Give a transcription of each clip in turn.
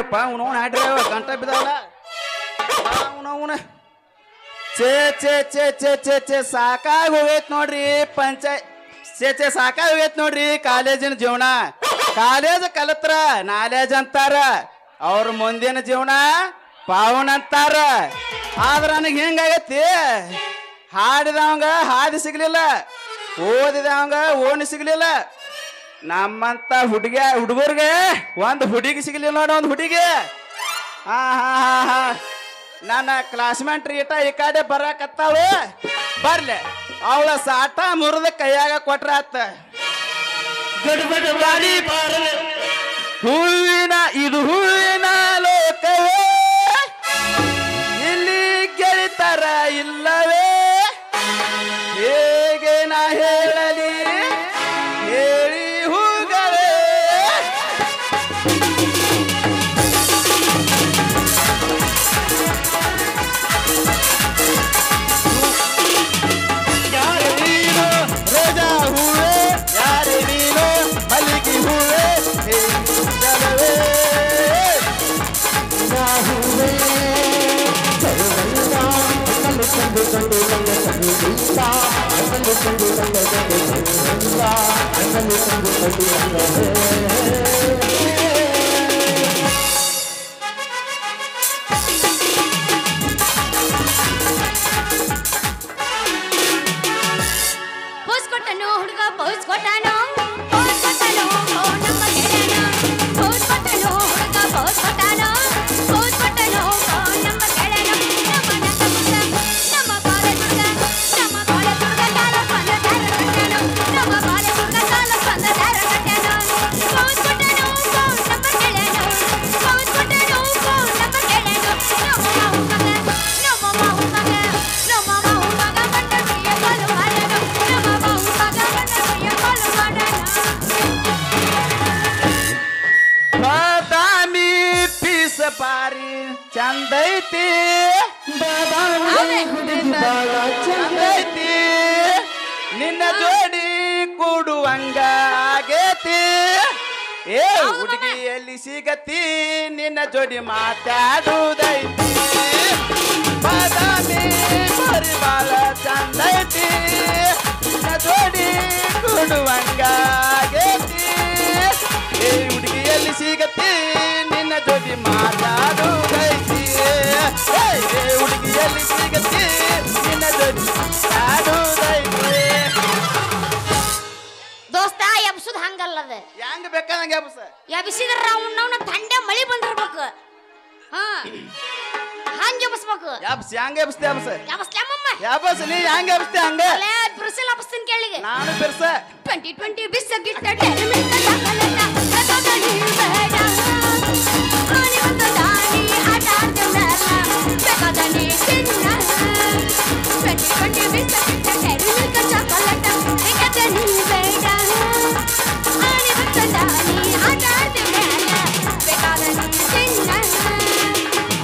ಯಪ್ಪ ಅವನು ಹಾಡ್ರಿ ಗಂಟ ಬಿದ್ದಾವಲ್ಲ ಅವನವನ ಚೇ ಚೇ ಚೇ ಚೇ ಚೇ ಚೇ ಸಾಕಾಗಿ ಹೋಗೈತ್ ನೋಡ್ರಿ ಚೇ ಸಾಕಾಗಿ ಹೋಗೈತ್ ನೋಡ್ರಿ ಕಾಲೇಜಿನ ಜೀವನ ಕಾಲೇಜ್ ಕಲತ್ರ ನಾಲೇಜ್ ಅಂತಾರ ಅವ್ರ ಮುಂದಿನ ಜೀವನ ಪಾವನ ಅಂತಾರ ಆದ್ರ ನನಗೆ ಹೆಂಗಾಗೈತಿ ಹಾಡಿದವಂಗ ಹಾದಿ ಸಿಗ್ಲಿಲ್ಲ ಓದಿದವಂಗ ಓಣಿ ಸಿಗ್ಲಿಲ್ಲ ನಮ್ಮಂತ ಹುಡುಗರ್ಗೆ ಒಂದು ಹುಡುಗಿ ಸಿಗ್ಲಿಲ್ಲ ನೋಡ ಒಂದು ಹುಡುಗಿ ಹಾ ಹಾ ಹಾ ಹಾ ನನ್ನ ಕ್ಲಾಸ್ಮೇಟ್ ರೀಟ ಈ ಕಡೆ ಬರಾಕತ್ತಾವ ಬರ್ಲೆ ಅವಳ ಸಾಟ ಮುರಿದ ಕೈಯಾಗ ಕೊಟ್ರ ಆತ ಹೂವಿನ ಇದು ಹೂವಿನ ಲೋಕವೇ ಇಲ್ಲಿ ಗೆಳಿತರ ಇಲ್ಲವೇ ಹೇಗೆ ನಾ ಹೇಳಲಿ ಹೇಳಿ ಹೂಗಳೇ ಯಾರೇ ನೀನು ರೋಜಾ ಹೂವೇ ಯಾರೇ ನೀನು ಮಲ್ಲಿಗೆ ಹೂವೇ ಹೇಳವೇ ಹೂವೇ ಪೋಸ್ ಕೊಟ್ಟನು ಹುಡುಗ ಪೋಸ್ ಕೊಟ್ಟನು ಪೋಸ್ ಕೊಟ್ಟನು ಫೋನ್ ನಂಬರ್ ಕೇಳನು ಪೋಸ್ ಕೊಟ್ಟನು ಹುಡುಗ ಪೋಸ್ ಕೊಟ್ಟನು ಪೋಸ್ ಕೊಟ್ಟನು ಫೋನ್ ನಂಬರ್ ಕೇಳನು ನಮ್ಮ ಕಾಲೇಜ್ ಹುಡುಗ ಕಾಲ ಬಂದ ದಾರ ಕಟ್ಟನು ನಮ್ಮ ಕಾಲೇಜ್ ಹುಡುಗ ಕಾಲ ಬಂದ ದಾರ ಕಟ್ಟನು ಪೋಸ್ ಕೊಟ್ಟನು ಫೋನ್ ನಂಬರ್ ಕೇಳನು ಪೋಸ್ ಕೊಟ್ಟನು ಫೋನ್ ನಂಬರ್ ಕೇಳನು ನಮ್ಮ ಮಗ ಬಂದ ಕಾಲು ಮಾಡನು ಬಾದಾಮಿ ಪೀಸ ಪಾರಿ ಚಂದೈತಿ ಚಂದೈತಿ ನಿನ್ನ ಜೋಡಿ ಕೂಡುವಂಗ ಆಗೇತಿ ಏ ಹುಡುಗಿ ಎಲ್ಲಿ ಸಿಗತಿ ನಿನ್ನ ಜೋಡಿ ಮಾತಾಡುದೈತಿ ಬಾದಾಮಿ ಪರಿಮಾಳ ಚಂದೈತಿ ನಿನ್ನ ಜೋಡಿ ಕೂಡುವಂಗ ಆಗೇತಿ ಏ ಹುಡುಗಿ ಎಲ್ಲಿ ಸಿಗತಿ ನಿನ್ನ ಜೋಡಿ ಮಾತಾಡುದೈತಿ ಏ ಹುಡುಗಿ ಎಲ್ಲಿ ಸಿಗತಿ ನಿನ್ನ ಜೋಡಿ ಮಾತಾಡುದೈತಿ ದೋಸ್ತ ಎಬ್ಸುದ್ ಹಂಗಲ್ಲದ ಹೆಂಗ್ ಬೇಕಾದಂಗ ಎಬ್ಸ ಎಬ್ಸಿದ್ರ ಅವ್ನ ತಂಡೆ ಮಳಿ ಬಂದಿರ್ಬೇಕು ಹಾ ಹಂಗ ಎಬ್ಸ್ಬೇಕು ಎಬ್ಸ್ ಹೆಂಗ ಎಬ್ಸ್ತೆ ಎಬ್ಸ ಎಬ್ಸ್ಲಮ್ಮಮ್ಮ ಎಬ್ಸ್ ನೀ ಹೆಂಗ ಎಬ್ಸ್ತೆ ಹಂಗ ಅಲ್ಲೇ ಬ್ರುಸೆಲ್ ಎಬ್ಸ್ತೀನಿ ಕೇಳಿಗೆ ನಾನು ಬಿರ್ಸ 2020 ಬಿಸ್ಸಗಿಟ್ಟ ಟೆರ್ಮಿಂಟ ಚಾಕಲೇಟ ಕಥಗಳಿ ಬೇಡ ಆನಿ ಬಂದ ದಾನಿ ಆಟ ಆಡ್ದೆ ಮೇಲ ಬೇಕಾದನಿ ತಿನ್ನ 2020 ಬಿಸ್ಸಗಿಟ್ಟ ಟೆರ್ಮಿಂಟ ಚಾಕಲೇಟ ಕಥಗಳಿ ಬೇಡ ಆನಿ ಬಂದ ದಾನಿ ಆಟ ಆಡ್ದೆ ಮೇಲ ಬೇಕಾದನಿ ತಿನ್ನ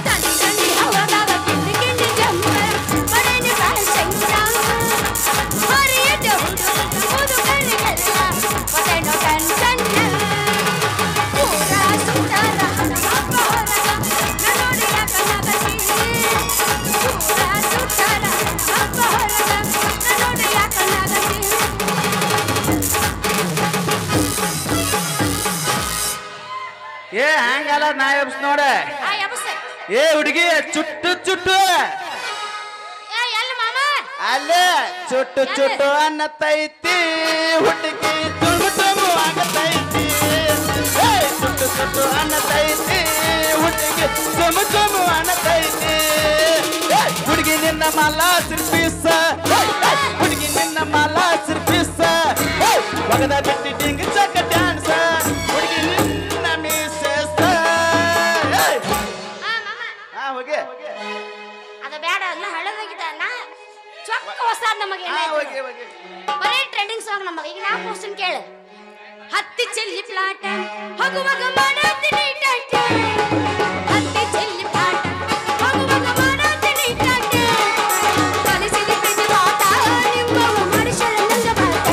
ತಂದಿ ಹವದಾಗ ಕಿಂಡಿ ಕಿಂಡಿ ಜಂಪ ಬಡನಿ ಬಾಸಂಗ ಹರಿಯದ ಹುಡುಗ ಮುದುಕರಿಗೆಲ್ಲ ಪಡೆನೋ ಟೆನ್ಷನ್ ಪೂರ ಸುಂದರ ಹಣಮಪ್ಪ ಹೊರಗ ನನ್ನೋಡಿ ಯಾಕನಾಗತಿ ಪೂರ ಸುಂದರ ಹಣಮಪ್ಪ ಹೊರಗ ನನ್ನೋಡಿ ಯಾಕನಾಗತಿ ಏ ಹಂಗಲ್ಲ ನಾ ಎಬ್ಸ್ ನೋಡ ಆ ಯಬಸ ಏ ಹುಡುಗಿ ಚುಟ್ಟು ಚುಟ್ಟು ಏ ಎಲ್ಲಿ ಮಾಮ ಅಲ್ಲೇ ಚುಟ್ಟು ಚುಟ್ಟು ಅನ್ನತೈತಿ ಹುಡುಗಿ ತುಂಬು ತುಂಬು ಆಗತೈತಿ ಏ ಚುಟ್ಟು ಚುಟ್ಟು ಅನ್ನತೈತಿ ಹುಡುಗಿ ತುಂಬು ತುಂಬು ಅನ್ನತೈತಿ ಹುಡುಗಿ ನಿನ್ನ ಮಾಲ ಸಿರ್ಪಿಸ ಹುಡುಗಿ ನಿನ್ನ ಮಾಲ ಸಿರ್ಪಿಸ ಒಗದ ಬಿಟ್ಟಿ ಡಿಂಗ್ ಚಕ್ಕ ಡ್ಯಾನ್ಸ್ ಹುಡುಗಿ ನಿನ್ನ ಮೀಸೆಸ ಹಾ ಹೋಗಿ ಅದು ಬೇಡ ಅಲ್ಲ ಹಳದಾಗಿದೆ ನಾ ಚೊಕ್ಕ ಹೊಸಾದ್ ನಮಗೆ ಹೋಗಿ ಹೋಗಿ ಬರೀ ಟ್ರೆಂಡಿಂಗ್ ಸಾಂಗ್ ನಮಗೆ ಈಗ ನಾ ಕ್ವಶನ್ ಕೇಳು ಹತ್ತಿ ಚೆಲ್ಲಿ ಪ್ಲಾಟ ಹಗುವಾಗ ಮಾಡತೀನಿ ಟಾಟ ಹತ್ತಿ ಚೆಲ್ಲಿ ಪ್ಲಾಟ ಹಗುವಾಗ ಮಾಡತೀನಿ ಟಾಟ ಕಲಿಸಿದ ಪ್ರೀತಿ ಪಾಠ ನಿಮ್ಮವ ಮಾಡಿಸಲ ನನಗ ಬಾಟ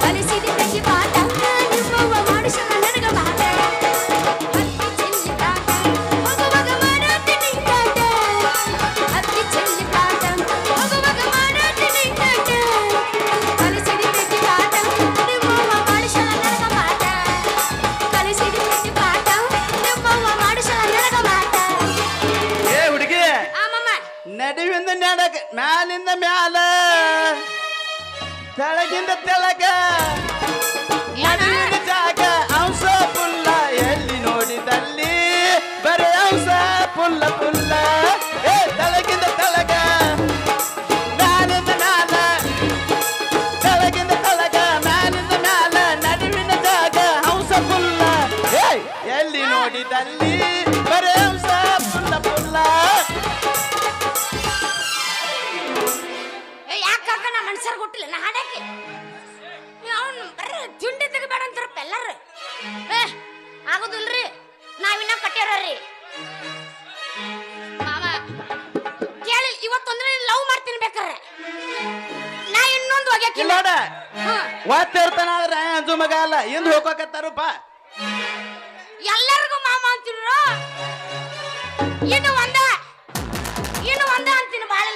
ಕಲಿಸಿದ ಪ್ರೀತಿ ಪಾಠ ನಿಮ್ಮವ ಮಾಡಿಸಲ ನನಗ ಬಾಟ ಹತ್ತಿ ಚೆಲ್ಲಿ ಪ್ಲಾಟ ನಡುವಿಂದ ನಡಕ ಮ್ಯಾಲಿಂದ ಮ್ಯಾಲ ತೆಳಗಿಂದ ತೆಳಗ ನಡುವಿನ ಜಾಗ ಅಂಶ ಪುಲ್ಲ ಎಲ್ಲಿ ನೋಡಿದಲ್ಲಿ ಬರೀ ಅಂಶ ಪುಲ್ಲ ಪುಲ್ಲ ಏ ತೆಳಗಿಂದ ತೆಳಗ ಮ್ಯಾಲಿಂದ ಮ್ಯಾಲ ತೆಳಗಿಂದ ತೆಳಗ ಮ್ಯಾಲಿಂದ ಮ್ಯಾಲ ನಡುವಿನ ಜಾಗ ಅಂಶ ಪುಲ್ಲ ಏ ಎಲ್ಲಿ ನೋಡಿದಲ್ಲಿ ಬರೀ ಅಂಶ ಪುಲ್ಲ ಪುಲ್ಲ ಮನುಷ್ಯರ್ ಗೊತ್ತಿಲ್ಲ ನಾ ಹಾಡಕ್ಕೆ ಅವ್ನು ಬರ್ರಿ ತಿಂಡಿ ತೆಗಬೇಡ ಅಂತಾರಪ್ಪ ಎಲ್ಲಾರು ಆಗೋದಿಲ್ರಿ ನಾವಿನ್ನ ಕಟ್ಟ್ಯಾರ್ರಿ ಮಾವ ಕೇಳಿ ಇವತ್ತೊಂದ್ರೆ ಲವ್ ಮಾಡ್ತೀನಿ ಬೇಕಾರೆ ನಾ ಇನ್ನೊಂದು ಹೋಗ್ಯಾಕಿಲ್ಲ ನೋಡ ಓದ್ತಿರ್ತಾನಾದ್ರೆ ಅಂಜು ಮಗ ಅಲ್ಲ ಇಂದು ಹೋಗಕತ್ತಾರಪ್ಪ ಎಲ್ಲರಿಗೂ ಮಾಮ ಅಂತಿರೋ ಇನ್ನು ಒಂದ ಅಂತೀನಿ ಬಾಳ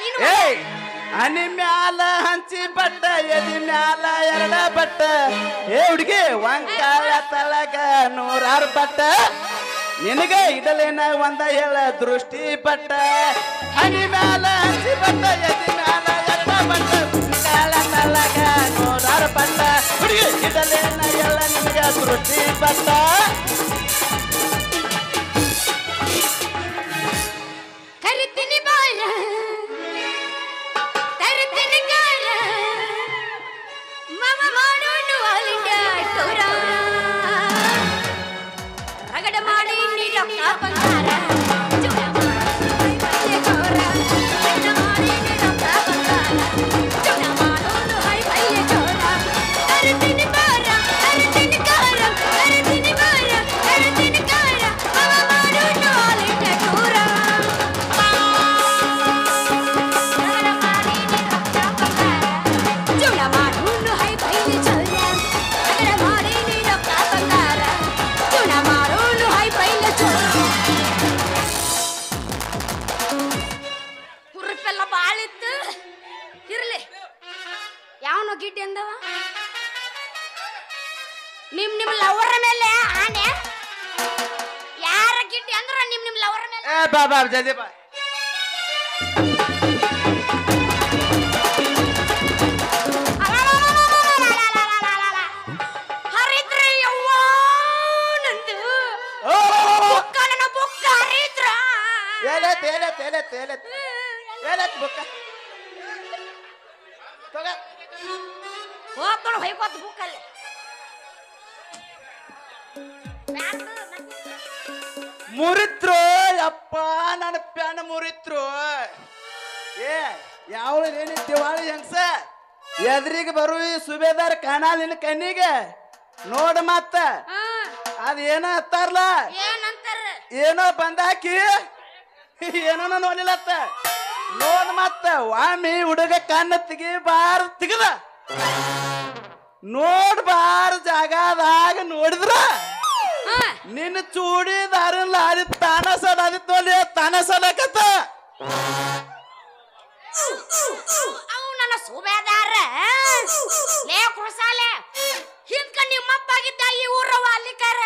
ಹನಿ ಮ್ಯಾಲ ಹಂಚಿ ಬಟ್ಟ ಎದಿ ಮ್ಯಾಲ ಎರಡ ಬಟ್ಟ ಏ ಹುಡುಗಿ ಒಂಕಾಳ ತಳಗ 100 ಬಟ್ಟ ನಿನಗ ಇಡಲೇನ ಒಂದ ಹೇಳ ದೃಷ್ಟಿ ಪಟ್ಟ ಹನಿ ಮ್ಯಾಲ ಹಂಚಿ ಬಟ್ಟ ಎದಿ ಮ್ಯಾಲ ಎರಡ ಬಟ್ಟ ಕಾಳ ತಳಗ 100 ಬಟ್ಟ ಹುಡುಗಿ ಇಡಲೇನ ಹೇಳ ನಿನಗ ದೃಷ್ಟಿ ಪಟ್ಟ ಕರಿತೀನಿ ಬಾಳ ರಗಡ ಮಾಡಿ ನೀರಕ್ಕ ಬಂಗಾರ ಗಿಡ್ಡಿ ಅಂದವ ನಿಮ್ ಲವರ್ ಮೇಲೆ ಆನೆ ಯಾರ ಗಿಡ್ಡಿ ಅಂದ್ರ ನಿಮ್ ಲವರ್ ಮೇಲೆ ಏ ಬಾ ಬಾ ಜಲ್ದಿ ಬಾ ಹರಿದ್ರ ಯವ್ವ ನಂದು ಬುಕ್ಕನ ಬುಕ್ಕ ಹರಿದ್ರ ಏಲತ್ ಬುಕ್ಕ ತಗ ಹೋಗ್ಕೊಂಡು ಹೊಯ್ಕೋತ ಬುಕ್ಕಲ್ಲಿ ಮುರಿತ್ರು ಅಪ್ಪ ನನ್ನ ಪ್ಯಾನ ಮುರಿತ್ರು ಏ ಯಾವ ಏನಿ ದಿವಾಳಿ ಹೆಂಗ್ಸ ಎದ್ರಿಗೆ ಬರು ಸುಬೇದಾರ್ ಕಾಣಲ್ ನಿನ್ನ ಕಣ್ಣಿಗೆ ನೋಡ ಮತ್ತ ಅದೇನ ಹತ್ತಾರಲ್ಲ ಏನೋ ಬಂದಾಕಿ ಏನೋ ನೋಡಿಲ್ಲತ್ತ ನೋಡ್ ಮತ್ತ ವಾಮಿ ಹುಡುಗ ಕಣ್ಣ ತೆಗಿದ ನೋಡ್ಬಾರ ಜಾಗದಾಗ ನೋಡಿದ್ರ ನಿನ್ನ ಚೂಡಿದಾರಲ್ಲ ಅದಿ ತಾನ ಸದಾದಿತ್ ನೋಡಿ ತಾನ ಸಲಕತ್ತ ಅವು ನನ್ನ ಸುಬೇದಾರ ಲೇ ಕುಸಾಲೆ ಹಿಂದ್ಕ ನಿಮ್ಮಪ್ಪಾಗಿದ್ದ ಈ ಊರವ ಅಲ್ಲಿಕಾರ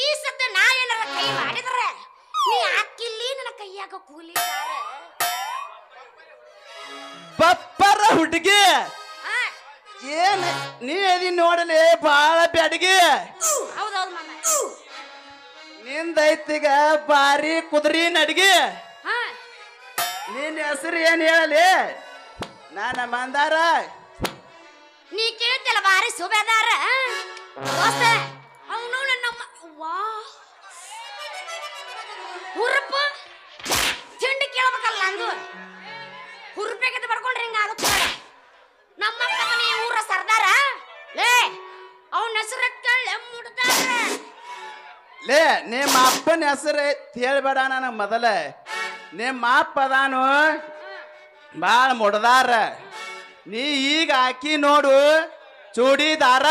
ಈ ಸದ್ದ ನಾ ಏನಾರ ಕೈ ಮಾಡಿದ್ರೆ ನೀ ಹಾಕಿಲ್ಲಿ ನನ್ನ ಕೈಯಾಗ ಕೂಲಿಕಾರ ಬಪ್ಪರ ಹುಡುಗಿ ಏನ್ ನೀ ಅದಿ ನೋಡಲಿ ಬಾಳ ಬೆಡಗಿ ಹೌದೌದು ಮಾಮ ನಿಂದೈತಿಗ ಬಾರಿ ಕುದುರಿ ನಡ್ಗಿ ನಿನ್ನ ಹೆಸರು ಏನ್ ಹೇಳಲಿ ನಾನ ಮಂದಾರ ನೀ ಕೇಳ್ತಿಲ್ಲ ಬಾರಿ ಸುಬೇದಾರ ದೋಸ್ತ ಅವನು ನಮ್ಮ ವಾ ಹುರುಪು ತಿಂಡಿ ಕೇಳ್ಬೇಕಲ್ಲ ಅಂದು ಹುರುಪೇಗದ ಬರ್ಕೊಂಡ್ರೆ ಹಿಂಗ ಆಗುತ್ತೆ ನಮ್ಮ ಮಗನೇ ಊರ ಸರ್ದಾರ ಲೇ ಅವನ ಹೆಸರು ಕೇಳಿ ಮುಡ್ದಾರ ಲೇ ನಿಮ್ಮ ಅಪ್ಪನ ಹೆಸರು ಹೇಳ್ಬೇಡ ನನಗೆ ಮೊದಲ ನಿಮ್ಮ ಅಪ್ಪ ಅದಾನು ಬಾಳ ಮುಡ್ದಾರ ನೀ ಈಗ ಹಾಕಿ ನೋಡು ಚೂಡಿದಾರ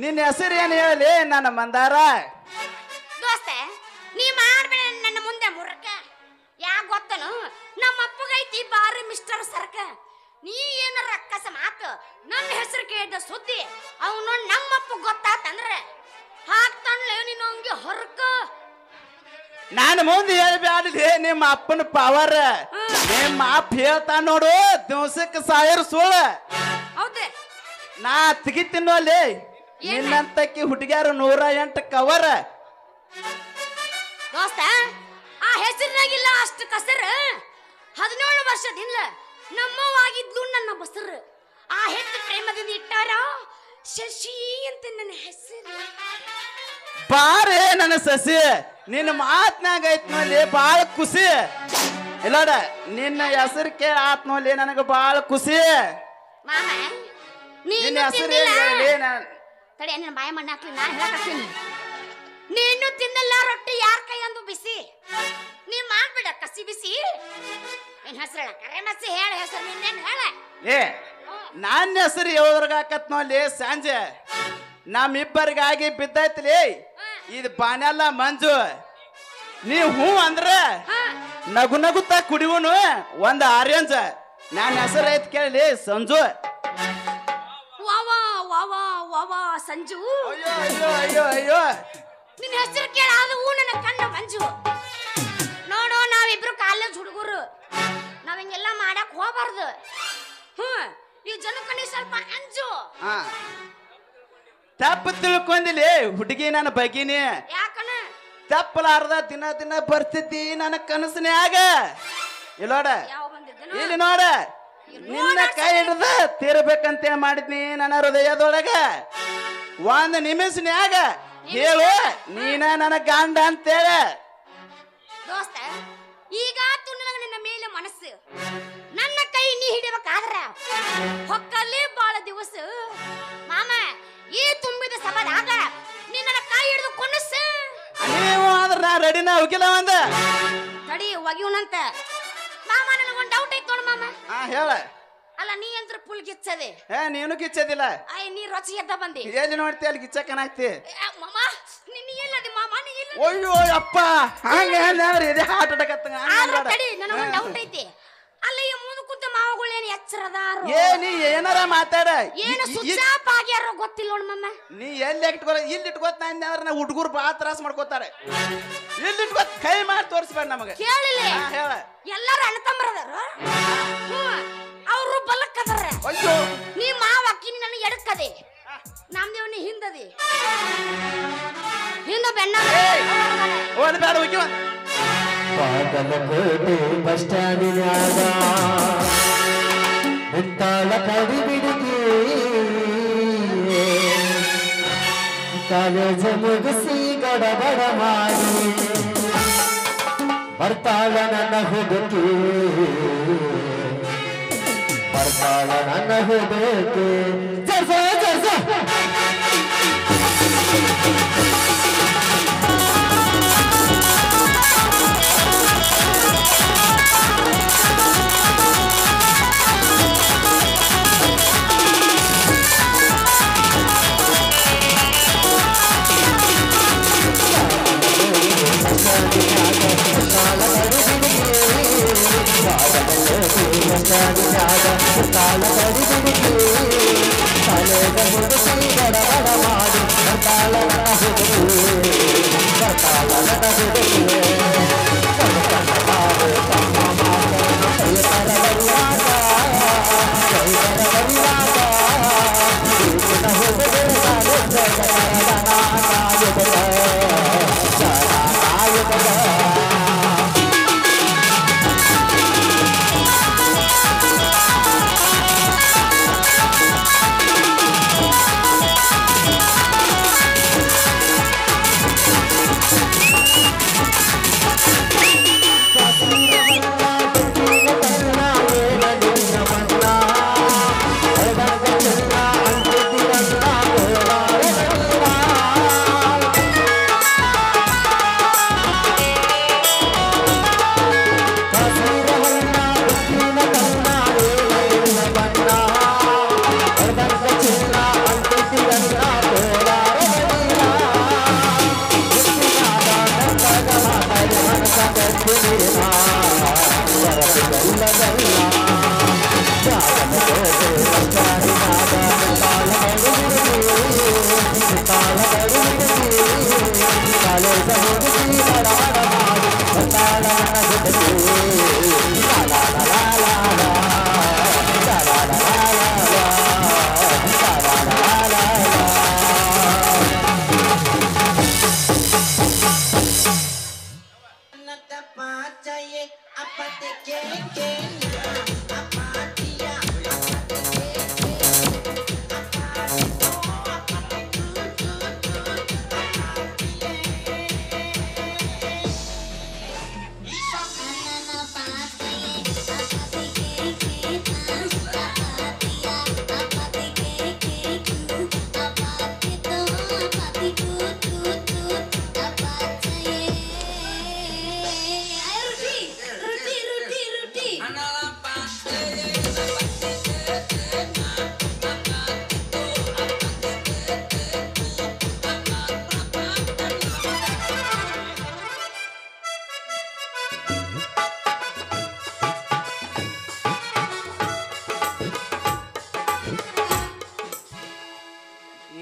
ನಿನ್ನ ಹೆಸರು ಏನ್ ಹೇಳಿ ನನ್ನ ಮಂದಾರ ದೋಸ್ತೆ ನೀ ಮಾಡ್ಬೇಡ ನನ್ನ ಮುಂದೆ ಮುರಕ ಯಾಕ ಗೊತ್ತನು ನಮ್ಮ ಅಪ್ಪಗೈತಿ ಬಾರಿ ಮಿಸ್ಟರ್ ಸರ್ಕ ನೀ ಏನಾರ ಅಕ್ಕಸ ಮಾತು ನನ್ನ ಹೆಸರು ಕೇಳಿದ ಸುದ್ದಿ ಅವನು ನಮ್ಮಪ್ಪ ಗೊತ್ತಾತಂದ್ರೆ ಹಾಕ್ತಾನ್ಲೆ ನೀನು ಹಂಗೆ ಹೊರಕ ನಾನು ಮುಂದೆ ಹೇಳ್ಬ್ಯಾಡ್ಲಿ ನಿಮ್ಮ ಅಪ್ಪನ ಪವರ್. ನಿಮ್ಮ ಅಪ್ಪ ಹೇಳ್ತಾ ನೋಡು ದಿವ್ಸಕ್ಕೆ 1000 ಸುಳ್ಳು. ಹೌದೇ ನಾ ತೆಗಿತೀನೋ ಅಲ್ಲಿ ನಿನ್ನಂತಕ್ಕಿ ಹುಡುಗ್ಯಾರು 108 ಕವರ್. ದೋಸ್ತ ಆ ಹೆಸರಿನಾಗಿಲ್ಲ ಅಷ್ಟು ಕಸರ. 17 ವರ್ಷದಿಂದ ನಮ್ಮವಾಗಿದ್ಲು ನನ್ನ ಬಸರು. ಆ ಹೆತ್ತು ಪ್ರೇಮದಿಂದ ಇಟ್ಟಾರ ಶಶಿ ಅಂತ ನನ್ನ ಹೆಸರು. ಬಾರೇ ನನ್ನ ಸಸಿ, ನಿನ್ನ ಮಾತ್ನಾಗ ಐತ್ ನೋಡಿ ಬಾಳ ಖುಷಿ. ಇಲ್ಲೋಡ ನಿನ್ನ ಹೆಸರು ಕೇಳ ಆತ್ ನೋಡಿ ನನಗ ಬಾಳ ಖುಷಿ. ಮಾಮ ನಿನ್ನ ಹೆಸರು ಹೇಳಿ ತಡಿ ನಿನ್ನ ಬಾಯ ಮಣ್ಣ ಹಾಕ್ಲಿ ನಾನು ಹೇಳಕತ್ತೀನಿ. ನೀನು ತಿನ್ನಲ್ಲ ರೊಟ್ಟಿ ಯಾರ ಕೈ ಅಂದು ಬಿಸಿ. ನೀ ಮಾಡ್ಬಿಡ ಕಸಿ ಬಿಸಿ. ನಿನ್ನ ಹೆಸರು ಕರೆ ಮಸಿ ಹೇಳ ಹೆಸರು ನಿನ್ನೇನು ಹೇಳ. ಏ ನನ್ನ ಹೆಸರು ಯಾವ್ದ್ರಾಗ ಹಾಕತ್ ನೋಡಿ ಸಂಜೆ ನಮ್ಮಿಬ್ಬರಿಗಾಗಿ ಬಿದ್ದೈತ್ಲಿ ಇದು ಬಾನೆಲ್ಲ ಮಂಜು. ನೀ ಹೂ ಅಂದ್ರ ನಗು ನಗುತ್ತಾ ಕುಡಿವನು ಒಂದ್ ಆರೆಂಜ್. ನನ್ನ ಹೆಸರು ಐತ್ ಕೇಳಿ ಸಂಜು. ವಾವಾ ವಾವಾ ವಾವಾ ಸಂಜು. ಅಯ್ಯೋ ಅಯ್ಯೋ ಅಯ್ಯೋ ಅಯ್ಯೋ ನಿನ್ನ ಹೆಸರು ಕೇಳ ಅದು ನನ್ನ ಕಣ್ಣ ಮಂಜು. ನೋಡು ನಾವಿಬ್ರು ಕಾಲೇಜ್ ಹುಡುಗರು, ನಾವ್ ಹಿಂಗೆಲ್ಲ ಮಾಡಕ್ ಹೋಗ್ಬಾರ್ದು. ಈ ಜನಕ್ಕನಿ ಸ್ವಲ್ಪ ಅಂಜು. ತಪ್ಪು ತಿಳ್ಕೊಂಡಿಲಿ ಹುಡುಗಿ ನನ್ನ ಬಗ್ಗಿನಿ. ಯಾಕನ ತಪ್ಪಲಾರ್ದ ದಿನ ದಿನ ಬರ್ತಿದ್ದಿ ನನ್ನ ಕನಸಿನ್ಯಾಗ. ಇಲ್ಲೋಡ ಇಲ್ಲಿ ನೋಡ ನಿನ್ನ ಕೈ ಹಿಡ್ದ ತೀರ್ಬೇಕಂತ ಮಾಡಿದ್ನಿ ನನ್ನ ಹೃದಯದೊಳಗ. ಒಂದ್ ನಿಮಿಷನ್ಯಾಗ ಹೇಳು ನೀನ ನನ್ನ ಗಂಡ ಅಂತೇಳ. ದೋಸ್ತ ಈಗ ನನಗೆ ನಿನ್ನ ಮೇಲೆ ಮನಸ್ಸು. ನನ್ನ ಕೈ ನೀ ಹಿಡಿಬೇಕಾದ್ರ ಹೊಕ್ಕಲ್ಲಿ ಬಾಳ ದಿವಸ. ಮಾಮ ಈ ತುಂಬಿದ ಸಭಾದಾಗ ನೀ ನನ್ನ ಕೈ ಹಿಡಿದು ಕೊನಸ್ಸು. ನೀವು ಆದ್ರ ನಾ ರೆಡಿನ ಹೋಗಿಲ್ಲ ಒಂದ ತಡಿ ಒಗಿವನಂತ. ಮಾಮ ನನಗೊಂದು ಡೌಟ್ ಐತ್ ನೋಡು ಮಾಮ. ಹೇಳ. ಅಲ್ಲ ನೀ ಅಂದ್ರ ಫುಲ್ ಗಿಚ್ಚದೆ. ನೀನು ಗಿಚ್ಚದಿಲ್ಲ. ನೀ ರೊಚ್ಚಿ ಎದ್ದ ಬಂದಿ. ಎಲ್ಲಿ ನೋಡ್ತಿ ಅಲ್ಲಿ ಗಿಚ್ಚಕನಾಗ್ತಿ. ಮಾಮ ನೀ ಎಲ್ಲದಿ ಮಾಮ ನೀ ಎಲ್ಲ. ಅಯ್ಯೋ ಅಪ್ಪ ಹಂಗ ಇದೆ ಹಾರ್ಟ್ ಅಟ್ಯಾಕ್ ಹತ್ತಂಗ. ತಡಿ ನನಗೊಂದು ಡೌಟ್ ಐತಿ. ಅಲ್ಲ ಈ ಮುಂದೆ ಕೂತ ಮಾವಗಳೇನು ಎಚ್ಚರದಾರು. ನೀ ಏನಾರ ಮಾತಾಡ. ಏನು ಸುಚ್ಚಾಪ್ ಆಗ್ಯಾರೋ ಗೊತ್ತಿಲ್ಲ ನೋಡ್ ಮಮ್ಮ. ನೀ ಎಲ್ಲಿ ಇಟ್ಕೋ ಇಲ್ಲಿ ಇಟ್ಕೋತ ಅಂದ್ರೆ ನಾ ಹುಡುಗರು ಬಾಳ ತ್ರಾಸ ಮಾಡ್ಕೋತಾರೆ. ಇಲ್ಲಿ ಇಟ್ಕೋತ ಕೈ ಮಾಡಿ ತೋರಿಸ್ಬೇಡ ನಮಗೆ. ಕೇಳಿಲ್ಲ ಹೇಳ. ಎಲ್ಲಾರು ಅಣ್ಣ ತಮ್ಮರದಾರ. ಅವರು ಬಲಕ್ಕದಾರ. ಅಯ್ಯೋ ನೀ ಮಾವ ಅಕ್ಕಿನಿ ನನಗೆ ಎಡಕ್ಕದೆ. ನಮ್ದೇವನಿ ಹಿಂದದಿ ಹಿಂದ ಬೆನ್ನ. ಓದ್ ಬೇಡ ಹೋಗಿ ಬಾಗಲಕೋಟೆ ಬಸ್ ಸ್ಟ್ಯಾಂಡಿನಾಗ ಮುತ್ತಾಳ ಕಡಿ ಬಿಡುಗೆ ಕಾಲೇಜ ಮುಗಿಸಿ ಗಡಬಡ ಮಾಡಿ ಬರ್ತಾಳ ನನ್ನ ಹುಡುಕಿ, ಬರ್ತಾಳ ನನ್ನ ಹುಡುಕಿ. ಜರ್ಸ ಜರ್ಸ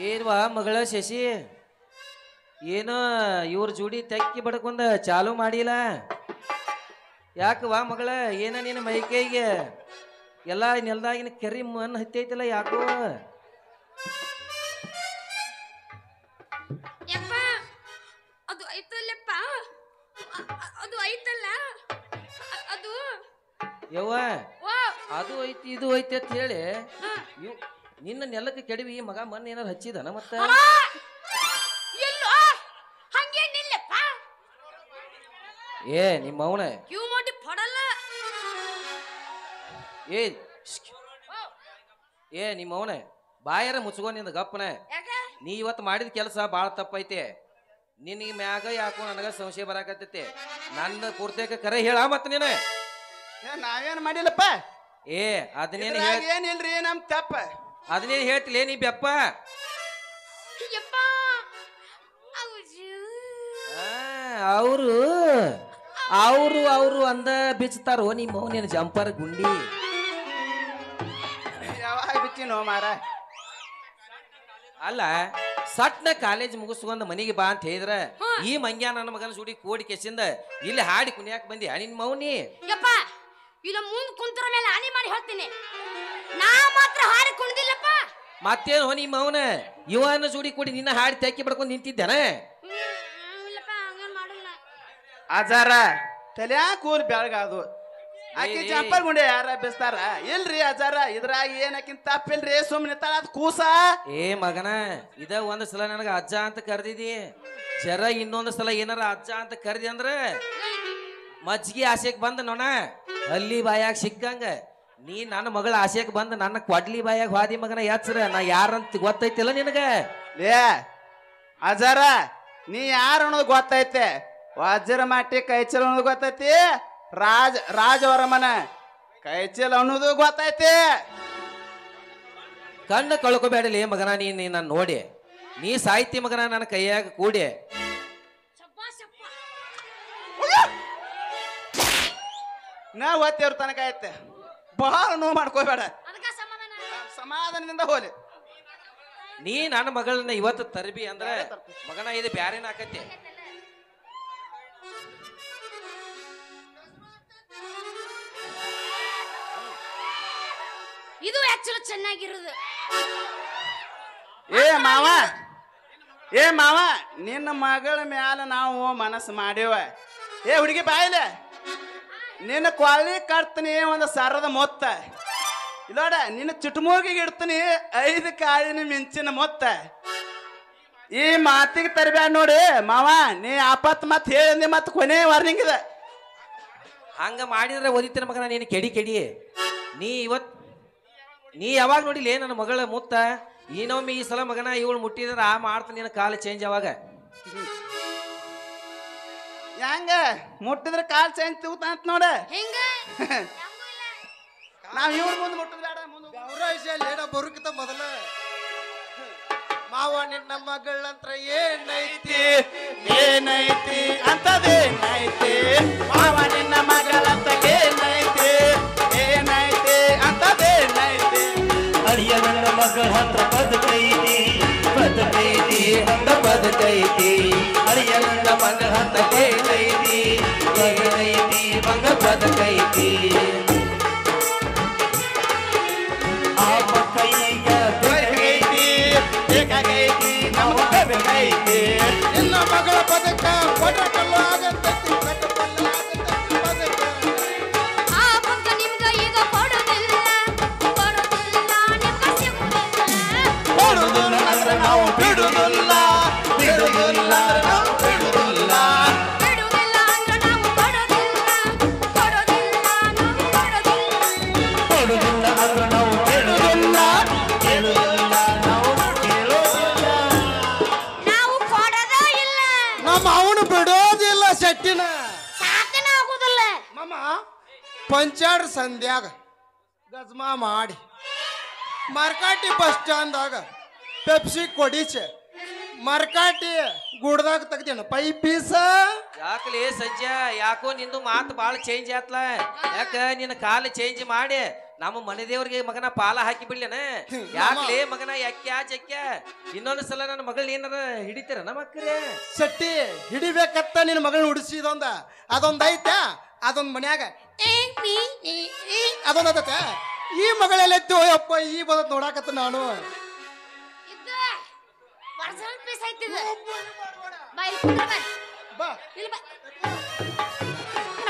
ಏನ್ವಾ ಮಗಳ ಶಶಿ ಏನೋ ಇವ್ರ ಜೋಡಿ ತೆಕ್ಕಿ ಬಡ್ಕೊಂಡ ಚಾಲು ಮಾಡಿಲ್ಲ ಯಾಕವಾ ಮಗಳ ಏನ ನಿನ್ನ ಮೈಕೈಗೆ ಎಲ್ಲ ನೆಲದಾಗಿನ ಕೆರಿ ಮಣ್ಣು ಹತ್ತೈತಿಲ್ಲ ಯಾಕೋ ಯಪ್ಪ ಅದು ಐತಲ್ಲಪ್ಪ ಅದು ಐತಲ್ಲ ಅದು ಯವ್ವ ಓ ಅದು ಐತಿ ಇದು ಐತಿ ಅಂತ ಹೇಳಿ ನಿನ್ನ ನೆಲಕ್ಕೆ ಕೆಡವಿ ಮಗ ಮಣ್ಣು ಏನಾರು ಹಚ್ಚಿದನ ಮತ್ತ ಎಲ್ಲೋ ಹಂಗೇನಿಲ್ಲಪ್ಪ ಏ ನಿಮ್ಮ ಅವನ ಕ್ಯೂ ಮಾಡಿ ಪಡಲ್ಲ ಏ ಏ ನಿಮ್ಮ ಅವನ ಬಾಯರ ಮುಚ್ಕೊಂಡಿಂದ ಗಪ್ಪನ ಯಾಕೆ ನೀ ಇವತ್ತು ಮಾಡಿದ ಕೆಲಸ ಭಾಳ ತಪ್ಪೈತೆ ನಿನಗೆ ಮ್ಯಾಗ ಯಾಕೋ ನನಗ ಸಂಶಯ ಬರಾಕತ್ತೈತಿ ನನ್ನ ಪೂರ್ತೇಕ ಕರೆ ಹೇಳ ಮತ್ತ ನೀನ ನಾವೇನ್ ಮಾಡಿಲ್ಲಪ್ಪ ಏ ಅದನ್ನೇನು ಏನಿಲ್ರಿ ನಮ್ ತಪ್ಪ ಅದನ್ನೇನು ಹೇಳ್ತಿಲ್ಲ ನೀ ಬೆಪ್ಪ ಯಪ್ಪ ಅವರು ಅವರು ಅವರು ಅಂದ ಬಿಚ್ತಾರೋ ನಿಮ್ಮ ಮೌನೇನು ಜಂಪರ್ ಗುಂಡಿ ಯಾವಾಗ ಬಿಚ್ಚಿನೋ ಮಾರ ಅಲ್ಲ ಸಟ್ನ ಕಾಲೇಜ್ ಮುಗಿಸ್ಕೊಂಡ್ ಮನೆಗೆ ಬಾ ಅಂತ ಹೇಳಿದ್ರ ಈ ಮಂಗ್ಯ ನನ್ನ ಮಗನ ಸುಡಿ ಕೋಡಿ ಕೆಸಿಂದ ಇಲ್ಲಿ ಹಾಡಿ ಕುಣಿಯಾಕ ಬಂದಿ ನಿನ್ ಮೌನಿ ಯಪ್ಪ ಇಲ್ಲ ಮುಂದ್ ಕುಂತರ ಮೇಲೆ ಹಾನಿ ಮಾಡಿ ಹೇಳ್ತೀನಿ ನಾ ಮಾತ್ರ ಹಾಡಿ ಕುಣಿದಿಲ್ಲಪ್ಪ ಮತ್ತೇನು ನಿಮ್ಮ ಮೌನ ಇವನ ಸುಡಿ ಕೂಡಿ ನಿನ್ನ ಹಾಡಿ ತೆಕ್ಕಿ ಬಡ್ಕೊಂಡ್ ನಿಂತಿದ್ದೇನ ಇಲ್ಲಪ್ಪ ಹಂಗೇನ್ ಮಾಡಲ್ಲ ಅಜಾರ ತಲ್ಯಾ ಕೂಲ್ ಬೆಳಗಾದು ಆಕಿ ಜಂಪರ್ ಗುಂಡೆ ಯಾರ ಬೆಸ್ತಾರ ಇಲ್ರಿ ಅಜಾರ ಇದ್ರಾಗ ಏನಕ್ಕಿಂತ ತಪ್ಪಿಲ್ರಿ ಸುಮ್ಮನೆ ತಳದ್ ಕೂಸ ಏ ಮಗನ ಇದ ಒಂದ್ ಸಲ ನನಗ ಅಜ್ಜ ಅಂತ ಕರ್ದಿದಿ ಜರ ಇನ್ನೊಂದ್ ಸಲ ಏನಾರ ಅಜ್ಜ ಅಂತ ಕರ್ದಿ ಅಂದ್ರ ಮಜ್ಜಿಗೆ ಆಸೆಕ್ ಬಂದ ನೋಣ ಅಲ್ಲಿ ಬಾಯಾಗ ಸಿಕ್ಕಂಗ ನೀ ನನ್ನ ಮಗಳ ಆಸೆಕ್ ಬಂದ ನನ್ನ ಕೊಡ್ಲಿ ಬಾಯಾಗ ಹಾದಿ ಮಗನ ಎಚ್ಚರ ನಾ ಯಾರಂತ ಗೊತ್ತೈತಿಲ್ಲ ನಿನಗ ಲೇ ಅಜಾರ ನೀ ಯಾರು ಅನ್ನೋದು ಗೊತ್ತೈತೆ ವಜ್ರ ಮಾಟಿ ಕೈಚಲ್ ಅನ್ನೋದು ಗೊತ್ತೈತಿ ರಾಜವರಮನ ಕೈಚಲ್ ಅನ್ನೋದು ಗೊತ್ತೈತಿ ಕಣ್ಣು ಕಳ್ಕೊಬೇಡಲಿ ಮಗನ ನೀ ನಾನು ನೋಡಿ ನೀ ಸಾಹಿತ್ಯ ಮಗನ ನನ್ನ ಕೈಯಾಗ ಕೂಡಿ ನಾ ಓದ್ತಿವ್ರ ತನಕ ಐತೆ ಬಹಳ ನೋವು ಮಾಡ್ಕೋಬೇಡ ಅದಕ್ಕ ಸಮಾಧಾನ ಸಮಾಧಾನದಿಂದ ಹೋಲಿ ನೀ ನನ್ನ ಮಗಳನ್ನ ಇವತ್ತು ತರಬಿ ಅಂದ್ರ ಮಗನ ಇದು ಬ್ಯಾರೇನ ಆಕತಿ ಇದು ಆಕ್ಚುಲಿ ಚೆನ್ನಾಗಿರೋದು ಏ ಮಾವ ನಿನ್ನ ಮಗಳ ಮ್ಯಾಲ ನಾವು ಮನಸ್ಸು ಮಾಡೇವ ಏ ಹುಡುಗಿ ಬಾಯಿಲೆ ನಿನ್ನ ಕೊಳ್ಳಿ ಕಟ್ತೀನಿ ಒಂದು ಸರದ ಮೊತ್ತ ಇಲ್ಲೋಡ ನಿನ್ನ ಚುಟುಮೂಗಿಗೆ ಇಡ್ತೀನಿ 5 ಕಾಳಿನ ಮಿಂಚಿನ ಮೊತ್ತ ಈ ಮಾತಿಗೆ ತರಬ್ಯಾಡ ನೋಡಿ ಮಾವ ನೀ ಆಪತ್ ಮತ್ ಹೇಳಿಂದಿ ಮತ್ ಕೊನೆ ವಾರ್ನಿಂಗ್ ಇದೆ ಹಂಗ ಮಾಡಿದ್ರೆ ಓದಿತಿನ ಮಗನ ನೀನು ಕೆಡಿ ನೀ ಯಾವಾಗ ನೋಡಿಲ್ಲ ನನ್ನ ಮಗಳ ಮುತ್ತ ಇನ್ನೊಮ್ಮೆ ಈ ಸಲ ಮಗನ ಇವಳು ಮುಟ್ಟಿದ್ರೆ ಆ ಮಾಡ್ತಾನೆ ನಿನ್ನ ಕಾಲು ಚೇಂಜ್ ಅವಾಗ ಹೆಂಗ ಮುಟ್ಟಿದ್ರೆ ಕಾಲ್ ಚೇಂಜ್ ತಿಗುತ್ತ ಅಂತ ನೋಡ ಹೆಂಗ ನಾವ್ ಇವ್ರ ಮುಂದೆ ಮುಟ್ಟದ್ ಬೇಡ ಮುಂದೆ ಗೌರವಿಸಲೇನ ಬರುಕಿತ ಮೊದಲ ಮಾವ ನಿನ್ನ ಮಗಳಂತ್ರ ಏನೈತಿ ಏನೈತಿ ಅಂತದೇನೈತಿ ಮಾವ ನಿನ್ನ ಮಗಳಂತ ಏನೈತಿ ಏನೈತಿ ಅಂತದೇನೈತಿ ಅಳಿಯ ನನ್ನ ಮಗಳ ಹತ್ರ ಬದುಕೈತಿ ಹಂಗ ಬದುಕೈತಿ ಅಳಿಯ ನನ್ನ ಮಗಳ ಹತ್ರ ಏನೈತಿ ಹಂಗ ಬದುಕೈತಿ ಆ ಕೈಗ ಬೇಕಾಗೈತಿ ಬೇಕಾಗೈತಿ ನಮಗ ಬೇಕಾಗೈತಿ ನಿನ್ನ ಮಗಳ ಬದುಕ ಕೊಟ್ಟ ಕಲ್ಲು ಆಗತ್ತೈತಿ ಬದುಕ ಆ ಶೆಟ್ಟಿನ ಸಾಕನ ಆಗುದಿಲ್ಲ ಮಾಮ ಪಂಚಾಡ್ ಸಂಧ್ಯಾಗ ಗಜ್ಮಾ ಮಾಡಿ ಮರ್ಕಾಟಿ ಬಸ್ ಸ್ಟ್ಯಾಂಡ್ದಾಗ ಪೆಪ್ಸಿ ಕೊಡಿಚೆ ಮರ್ಕಾಟಿ ಗುಡ್ದಾಗ ತೆಗ್ದೇನ ಪೈ ಪೀಸ ಯಾಕಲೇ ಸಜ್ಜ ಯಾಕೋ ನಿಂದು ಮಾತು ಭಾಳ ಚೇಂಜ್ ಆತ್ಲ ಯಾಕ ನಿನ್ನ ಕಾಲ ಚೇಂಜ್ ಮಾಡಿ ನಮ್ಮ ಮನೆ ದೇವ್ರಿಗೆ ಮಗನ ಪಾಲ ಹಾಕಿ ಬಿಡ್ಲೇನ ಯಾಕಲೇ ಮಗನ ಯಾಕ್ಯಾ ಜಕ್ಯ ಇನ್ನೊಂದು ಸಲ ನನ್ನ ಮಗಳನ್ನ ಏನಾರ ಹಿಡಿತೀರ ನಮ್ಮ ಅಕ್ಕರೇ ಶೆಟ್ಟಿ ಹಿಡಿಬೇಕತ್ತ ನಿನ್ನ ಮಗಳನ್ನ ಉಡಿಸಿದೊಂದ ಅದೊಂದ್ ಐತೆ ಅದೊಂದ್ ಮನ್ಯಾಗ ಅದೊಂದ್ ಅದತ್ತೆ ಈ ಮಗಳೆಲ್ಲೈತು ಅಪ್ಪ ಈ ಬಂದತ್ ನೋಡಾಕತ್ತ ನಾನು ಇದು ಒರಿಜಿನಲ್ ಪೀಸ್ ಐತಿ ಇದು ಬಾ ಇಲ್ಲಿ ಕುಂದ್ರ ಬಾ ಬಾ ಇಲ್ಲಿ ಬಾ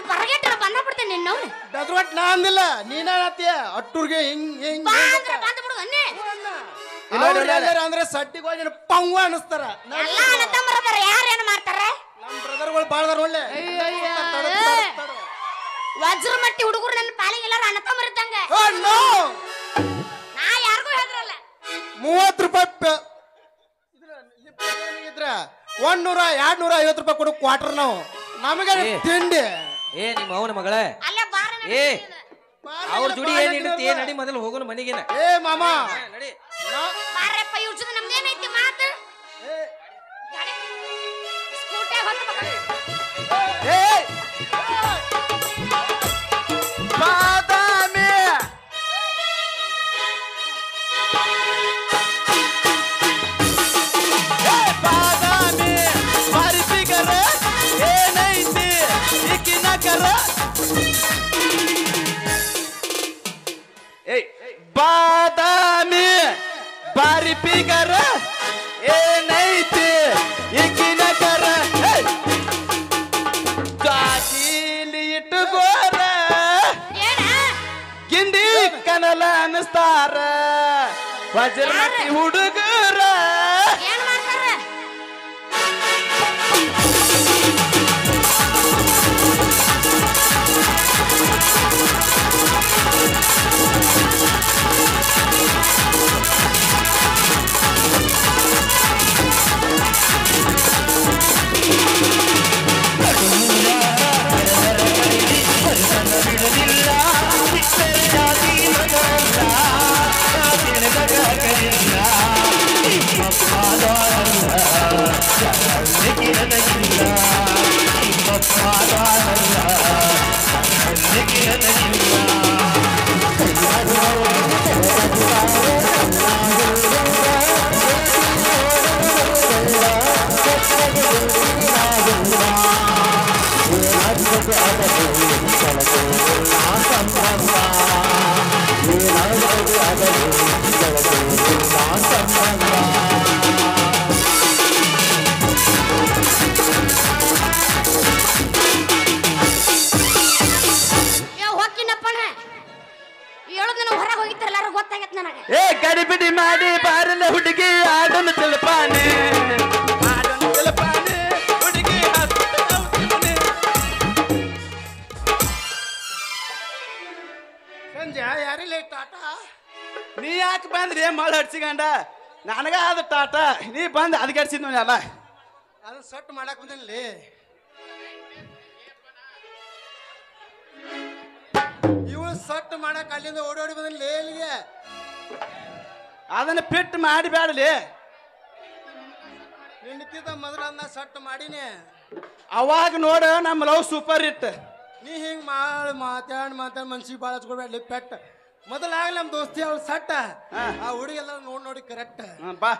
ಬರಗೆಟ್ಟ ಬಂದ ಬಿಡ್ತೇನೆ ನಿನ್ನ ಅವ್ನು ಬೆದ್ರೊಟ್ ನಾ ಅಂದಿಲ್ಲ ನೀನ ಅತ್ಯ ಅಟ್ಟೂರ್ಗೆ ಹಿಂಗ್ ಹಿಂಗ್ ಬಾ ಅಂದ್ರೆ ಬಂದ ಬಿಡು ಅನ್ನೆ ಎಲ್ಲಾರ ಅಂದ್ರೆ ಸಟ್ಟಿಗೆ ಹೋಗಿ ಪಂವ ಅನಿಸ್ತಾರ ಎಲ್ಲ ಅಣ್ಣ ತಮ್ಮರ ಬರ ಯಾರೇನು ಮಾಡ್ತಾರೆ ನಮ್ ಬ್ರದರ್ಗಳು ಬಾಳ್ದಾರ ಒಳ್ಳೆ ವಜ್ರ ಮಟ್ಟಿ ಹುಡುಗರು ನನ್ನ ಪಾಲಿಗೆ ಎಲ್ಲಾರು ಅಣ್ಣ ತಮ್ಮರ ಇದ್ದಂಗ ನಾ ಯಾರಿಗೂ ಹೆದ್ರಲ್ಲ 30 ರೂಪಾಯಿ ಇದ್ರ 100 250 ರೂಪಾಯಿ ಕೊಡು ಕ್ವಾರ್ಟರ್ ನಾವು ನಮಗೆ ತಿಂಡಿ ಏ ನಿಮ್ಮ ಅವನ ಮಗಳ ಅಲ್ಲೇ ಬಾರ ಏ ಅವ್ರ ಜೋಡಿ ಏನ್ ಹಿಡಿತಿ ನಡಿ ಮೊದಲು ಹೋಗೋಣ ಮನೆಗೇನ ಏ ಮಾಮ ನಡಿ ಬಾರಪ್ಪ ಇವ್ರ ಜೊತೆ ನಮ್ದೇನೈತಿ ಮಾತು ಸ್ಕೂಟಿ ಹೊತ್ತು ಏ ಬಾದಾಮಿ ಬಾದಾಮಿ ಪರಿಪಿಗರ ಏನೈತಿ ಈಕಿನ ಕರ ಬಾದಾಮಿ ಪರಿಪಿಗರ ಏನೈತಿ ಈಕಿನ ಕರ ಚಾಚೀಲಿ ಇಟ್ಟುಗೋರ ಗಿಂಡಿ ಕನಲ ಅನಿಸ್ತಾರ ವಜ್ರಮತಿ ಹುಡುಗರ ಏನ್ ಮಾಡ್ತಾರ ಏ ಗಡಿಬಿಡಿ ಮಾಡಿ ಬಾರಲ್ಲ ಹುಡುಗಿ ಆಡೋಣ ತಿಳ್ಪಾನೆ ಹುಡುಗಿ ಸಂಜೆ ಯಾರಿಲ್ಲ ಟಾಟಾ ನೀ ಯಾಕೆ ಬಂದ್ರಿ ಮಳ ಹಡ್ಸಿಗಂಡ ನನಗ ಅದು ಟಾಟ ನೀ ಬಂದ್ ಅದಕ್ಕೆ ಹಡ್ಸಿದ್ ನೋಡಿ ಅಲ್ಲ ಅದು ಸಟ್ ಮಾಡಕ್ ಬಂದಲ್ಲಿ ಇವು ಸಟ್ ಮಾಡಕ್ ಅಲ್ಲಿಂದ ಓಡೋಡಿ ಬಂದಲ್ಲಿ ಇಲ್ಲಿಗೆ ಅದನ್ನ ಫಿಟ್ ಮಾಡಿ ಬ್ಯಾಡಲಿ ನಿನ್ಕಿಂತ ಮೊದಲ ಸಟ್ ಮಾಡೀನಿ ಅವಾಗ ನೋಡ ನಮ್ಮ ಲವ್ ಸೂಪರ್ ಇಟ್ ನೀ ಹಿಂಗ್ ಮಾತಾಡ್ ಮನ್ಸಿಗೆ ಭಾಳ ಹಚ್ಕೊಡ್ಬೇಡ್ಲಿ ಪೆಟ್ಟ ಮೊದಲಾಗ್ಲಿ ನಮ್ಮ ದೋಸ್ತಿ ಅವಳು ಸಟ್ಟ ಆ ಹುಡುಗಿ ಎಲ್ಲ ನೋಡಿ ಕರೆಕ್ಟ್ ಬಾ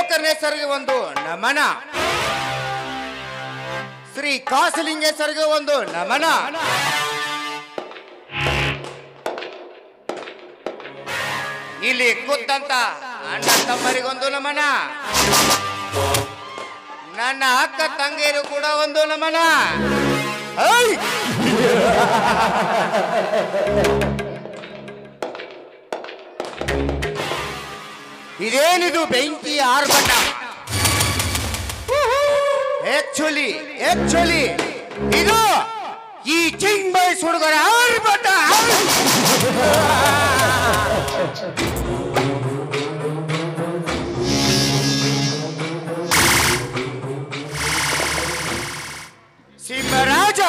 ಗೋಕರ್ಣೇಶ್ವರಿಗೆ ಒಂದು ನಮನ, ಶ್ರೀ ಕಾಸಲಿಂಗೇಶ್ವರಿಗೆ ಒಂದು ನಮನ, ಇಲ್ಲಿ ಕೂತಂತ ಅಣ್ಣ ತಮ್ಮರಿಗೊಂದು ನಮನ, ನನ್ನ ಅಕ್ಕ ತಂಗಿಯರು ಕೂಡ ಒಂದು ನಮನ. ಇದೇನಿದು ಬೆಂಕಿ ಆರ್ಭಟ? ಆಕ್ಚುಲಿ ಇದು ಈ ಚಿಂಗ್ ಬಾಯ್ಸ್ ಹುಡುಗರ ಆರ್ಭಟ. ಸಿಂಹರಾಜ,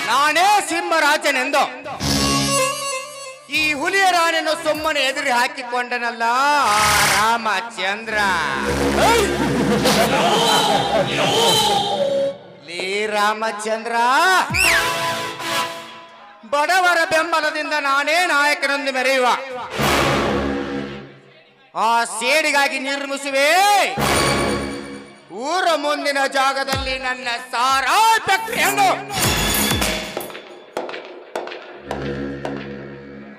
ನಾನೇ ಸಿಂಹರಾಜನೆಂದು ಈ ಹುಲಿಯ ರಾಣಿಯನ್ನು ಸುಮ್ಮನೆ ಎದುರು ಹಾಕಿಕೊಂಡನಲ್ಲ ರಾಮಚಂದ್ರ. ಲೇ ರಾಮಚಂದ್ರ, ಬಡವರ ಬೆಂಬಲದಿಂದ ನಾನೇ ನಾಯಕನೊಂದು ಮೆರೆಯುವ ಆ ಸೇಡಿಗಾಗಿ ನಿರ್ಮಿಸುವೆ ಊರ ಮುಂದಿನ ಜಾಗದಲ್ಲಿ ನನ್ನ ಸಾರಾ ಫ್ಯಾಕ್ಟರಿಯನ್ನು.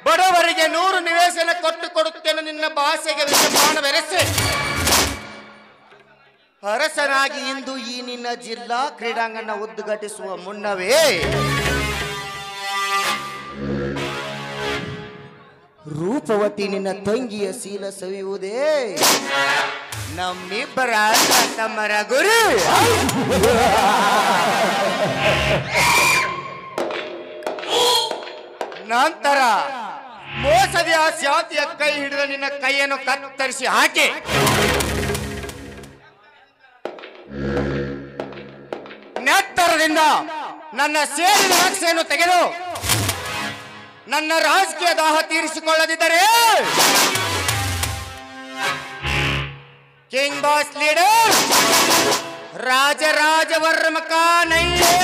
ಬಡವರಿಗೆ 100 ನಿವೇಶನ ಕೊಟ್ಟು ಕೊಡುತ್ತೇನೆ. ನಿನ್ನ ಭಾಷೆಗೆ ವಿಷಪಾನ ಬೆರೆಸಿ ಅರಸನಾಗಿ ಇಂದು ಈ ನಿನ್ನ ಜಿಲ್ಲಾ ಕ್ರೀಡಾಂಗಣ ಉದ್ಘಾಟಿಸುವ ಮುನ್ನವೇ ರೂಪವತಿ ನಿನ್ನ ತಂಗಿಯ ಶೀಲ ಸವಿಯುವುದೇ ನಮ್ಮಿಬ್ಬರ ತಮ್ಮರ ಗುರು. ನಂತರ ಮೋಸದ ಶಾತಿಯ ಕೈ ಹಿಡಿದ ನಿನ್ನ ಕೈಯನ್ನು ಕತ್ತರಿಸಿ ಹಾಕಿ ನೆತ್ತರದಿಂದ ನನ್ನ ಸೇರಿದ ನಕ್ಷೆಯನ್ನು ತೆಗೆದು ನನ್ನ ರಾಜಕೀಯ ದಾಹ ತೀರಿಸಿಕೊಳ್ಳದಿದ್ದರೆ किंग बॉस लीडर राजराजवर्म का नहीं है.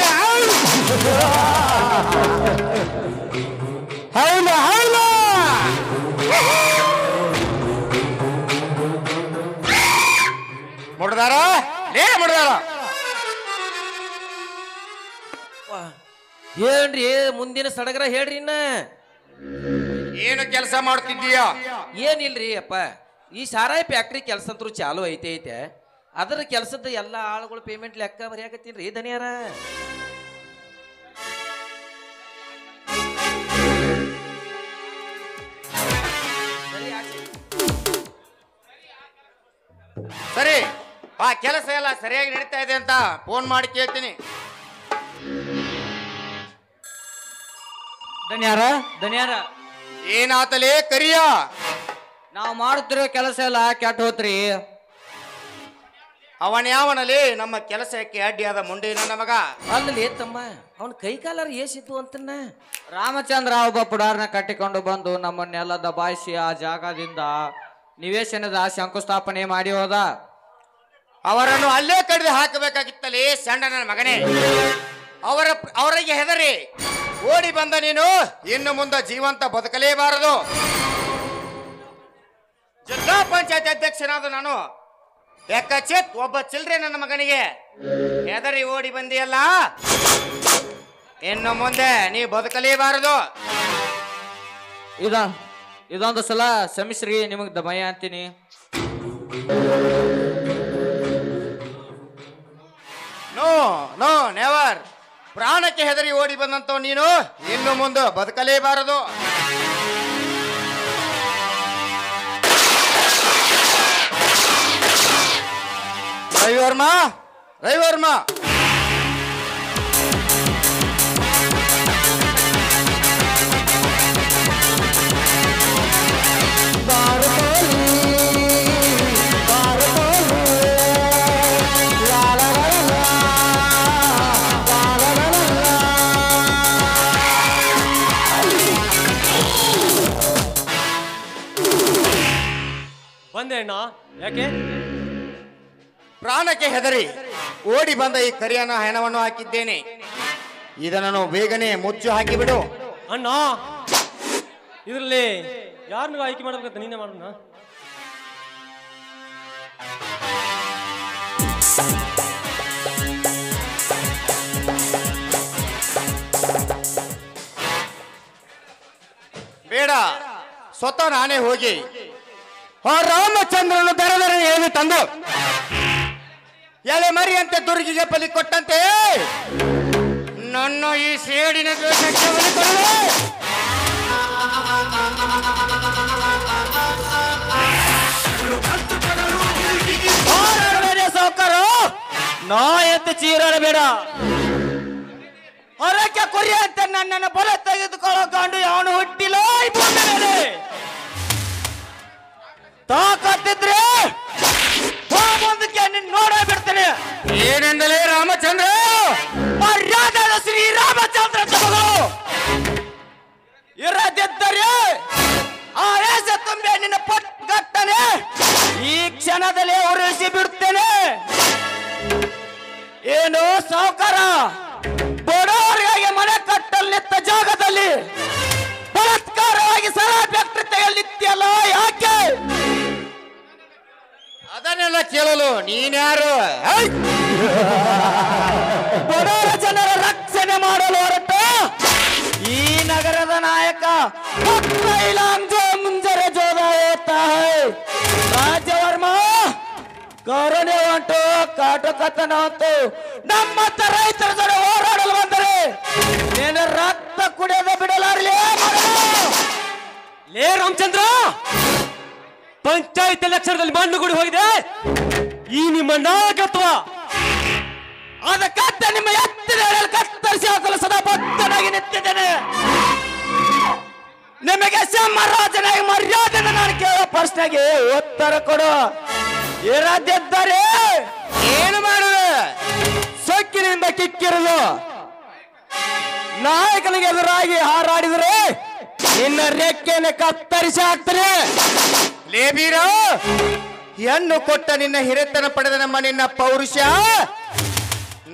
हौला हौला ಮುಡ್ದಾರ ಲೇ ಮುಡ್ದಾರ. ಹೇಳ್ರಿ ಮುಂದಿನ ಸಡಗರ ಹೇಳ್ರಿ. ಇನ್ನ ಏನು ಕೆಲಸ ಮಾಡ್ತಿದ್ದೀಯ? ಏನಿಲ್ರಿ ಅಪ್ಪ, ಈ ಸಾರಾಯಿ ಫ್ಯಾಕ್ಟ್ರಿ ಕೆಲಸ ಅಂತೂ ಚಾಲು ಐತೆ. ಅದರ ಕೆಲಸದ ಎಲ್ಲ ಆಳುಗಳು ಪೇಮೆಂಟ್ ಲೆಕ್ಕ ಬರೆಯಾಕತ್ತೀನ್ರಿ ಧನಿಯಾರ. ಸರಿ, ಆ ಕೆಲಸ ಎಲ್ಲ ಸರಿಯಾಗಿ ನಡೀತಾ ಇದೆ ಅಂತ ಫೋನ್ ಮಾಡಿ ಕೇಳ್ತೀನಿ. ಧನ್ಯಾರ ಏನಾತಲೇ ಕರಿಯ? ನಾವು ಮಾಡುತ್ತಿರೋ ಕೆಲಸ ಎಲ್ಲ ಕೆಟ್ಟ ಹೋತ್ರಿ. ಅವನ್ಯಾವನಲ್ಲಿ ನಮ್ಮ ಕೆಲಸಕ್ಕೆ ಅಡ್ಡಿಯಾದ ಮುಂಡಿನ ನಮಗ. ಅಲ್ಲಿ ತಮ್ಮ ಅವನ ಕೈ ಕಾಲರ ಏಸಿತ್ತು ಅಂತನ್ನ. ರಾಮಚಂದ್ರ ಒಬ್ಬ ಪುಡಾರ್ನ ಕಟ್ಟಿಕೊಂಡು ಬಂದು ನಮ್ಮನ್ನೆಲ್ಲ ದಬಾಯಿಸಿ ಆ ಜಾಗದಿಂದ ನಿವೇಶನದ ಶಂಕುಸ್ಥಾಪನೆ ಮಾಡಿ ಹೋದ. ಅವರನ್ನು ಅಲ್ಲೇ ಕಡಿದು ಹಾಕಬೇಕಾಗಿತ್ತಲೇ ಸಣ್ಣನ ಮಗನೇ. ಅವರಿಗೆ ಹೆದರಿ ಓಡಿ ಬಂದ ನೀನು ಇನ್ನು ಮುಂದೆ ಜೀವಂತ ಬದುಕಲೇಬಾರದು. ಜಿಲ್ಲಾ ಪಂಚಾಯತ್ ಅಧ್ಯಕ್ಷನಾದ ನಾನು ಯಾಕಚೇತ್ ಒಬ್ಬ ಚಿಲ್ರೆ ನನ್ನ ಮಗನಿಗೆ ಹೆದರಿ ಓಡಿ ಬಂದಿಯಲ್ಲ, ಇನ್ನು ಮುಂದೆ ನೀ ಬದುಕಲೇಬಾರದು. ಇದೊಂದು ಸಲ ಸಮಿಶ್ರೀ ನಿಮಗ್ ದಮಯ ಅಂತೀನಿ. No no never. ಪ್ರಾಣಕ್ಕೆ ಹೆದರಿ ಓಡಿ ಬಂದಂತ ನೀನು ಇನ್ನು ಮುಂದೆ ಬದುಕಲೇಬಾರದು. ರವಿವರ್ಮ ಬಂದೆ ಅಣ್ಣ. ಯಾಕೆ? ಪ್ರಾಣಕ್ಕೆ ಹೆದರಿ ಓಡಿ ಬಂದ ಈ ಕರಿಯನ ಹೆಣವನ್ನು ಹಾಕಿದ್ದೇನೆ. ಇದನ್ನು ಬೇಗನೆ ಮುಚ್ಚು ಹಾಕಿಬಿಡು. ಅಣ್ಣ, ಇದರಲ್ಲಿ ಯಾರನ್ನ ಆಯ್ಕೆ ಮಾಡ್ಬೇಕಂತ ನೀನೇ ಮಾಡೋಣ. ಬೇಡ, ಸ್ವತಃ ನಾನೇ ಹೋಗಿ ಆ ರಾಮಚಂದ್ರನು ದರದರ ಏನು ತಂದು ಎಲೆ ಮರಿಯಂತೆ ದುರ್ಗಿಗೆ ಬಲಿ ಕೊಟ್ಟಂತೆ ನನ್ನ ಈ ಸೇಡಿನ ದ್ವೇಷಕ್ಕೆ ಬಲಿ ಕೊಡುವೆ. ಸಾವುಕಾರ ನಾ ಎದ್ದು ಚೀರಾಡಬೇಡ. ಹೊರಕ್ಕೆ ಕೊರಿ ಅಂತ ನನ್ನನ್ನು ಬಲ ತೆಗೆದುಕೊಳ್ಳೋ ಗಂಡು ಅವನು ಹುಟ್ಟಿಲ್ಲ ಈ ಭೂಮಿ ಮೇಲೆ. ತಾಕತ್ತಿದ್ರೆ ಮುಂದಕ್ಕೆ ನಿನ್ನ ನೋಡೇ ಬಿಡ್ತೇನೆ. ಏನೆಂದಲೇ ರಾಮಚಂದ್ರ? ಮರ್ಯಾದ ಶ್ರೀರಾಮಚಂದ್ರ ತಮಗಳು ಇರದಿದ್ದರೆ ಆಯಾಸ ತುಂಬಿ ನಿನ್ನ ಪಟ್ಟನೆ ಈ ಕ್ಷಣದಲ್ಲಿ ಉರುಳಿಸಿ ಬಿಡ್ತೇನೆ. ಏನು ಸಾವುಕಾರ, ಬಡವರಿಗಾಗಿ ಮನೆ ಕಟ್ಟಲಿತ್ತ ಜಾಗದಲ್ಲಿ ಬಲಾತ್ಕಾರವಾಗಿ ಸರ ಫ್ಯಾಕ್ಟರಿ ತೆಗೆಯಲಿತ್ಯಲ್ಲ, ಯಾಕೆ? ಅದನ್ನೆಲ್ಲ ಕೇಳಲು ನೀನ್ಯಾರು? ಬಡವರ ಜನರ ರಕ್ಷಣೆ ಮಾಡಲು ಹೊರಟು ಈ ನಗರದ ನಾಯಕ ಮುಂಜರೆ ಜೋದ ಹೋಗ್ತಾ ರಾಜವರ್ಮ ಕರುಣೆ ಉಂಟು, ಕಾಟುಕತನ ಉಂಟು. ನಮ್ಮಂತ ರೈತರ ಜನ ಹೋರಾಡಲು ಬಂದರೆ ನೀನು ರಕ್ತ ಕುಡಿಯದ ಬಿಡಲಾರಲೇ. ಲೇ ರಾಮಚಂದ್ರ, ಪಂಚಾಯತ್ ಎಲೆಕ್ಷನ್ದಲ್ಲಿ ಮಣ್ಣುಗುಡಿ ಹೋಗಿದೆ. ಈ ನಿಮ್ಮ ನಾಯಕತ್ವ ಅದಕ್ಕಂತ ನಿಮ್ಮ ಎತ್ತಿನ ಕತ್ತರಿಸಿ ಹಾಕಲು ಸದಾ ಬದ್ಧನಾಗಿ ನಿಂತಿದ್ದೇನೆ. ನಿಮಗೆ ಸಿಂಹರಾಜನಾಗಿ ಮರ್ಯಾದೆ ನಾನು ಕೇಳೋ ಪ್ರಶ್ನೆಗೆ ಉತ್ತರ ಕೊಡು. ಇರದಿದ್ದರೆ ಏನು ಮಾಡುವೆ? ಸೊಕ್ಕಿನಿಂದ ಕಿಕ್ಕಿರುವುದು. ನಾಯಕನಿಗೆ ಎದುರಾಗಿ ಹಾರಾಡಿದರೆ ನಿನ್ನ ರೆಕ್ಕೆಯನ್ನು ಕತ್ತರಿಸಿ ಹಾಕ್ತಾರೆ. ಲೇ ಬೀರ, ಹೆಣ್ಣು ಕೊಟ್ಟ ನಿನ್ನ ಹಿರಿತನ ಪಡೆದ ನಮ್ಮ ನಿನ್ನ ಪೌರುಷ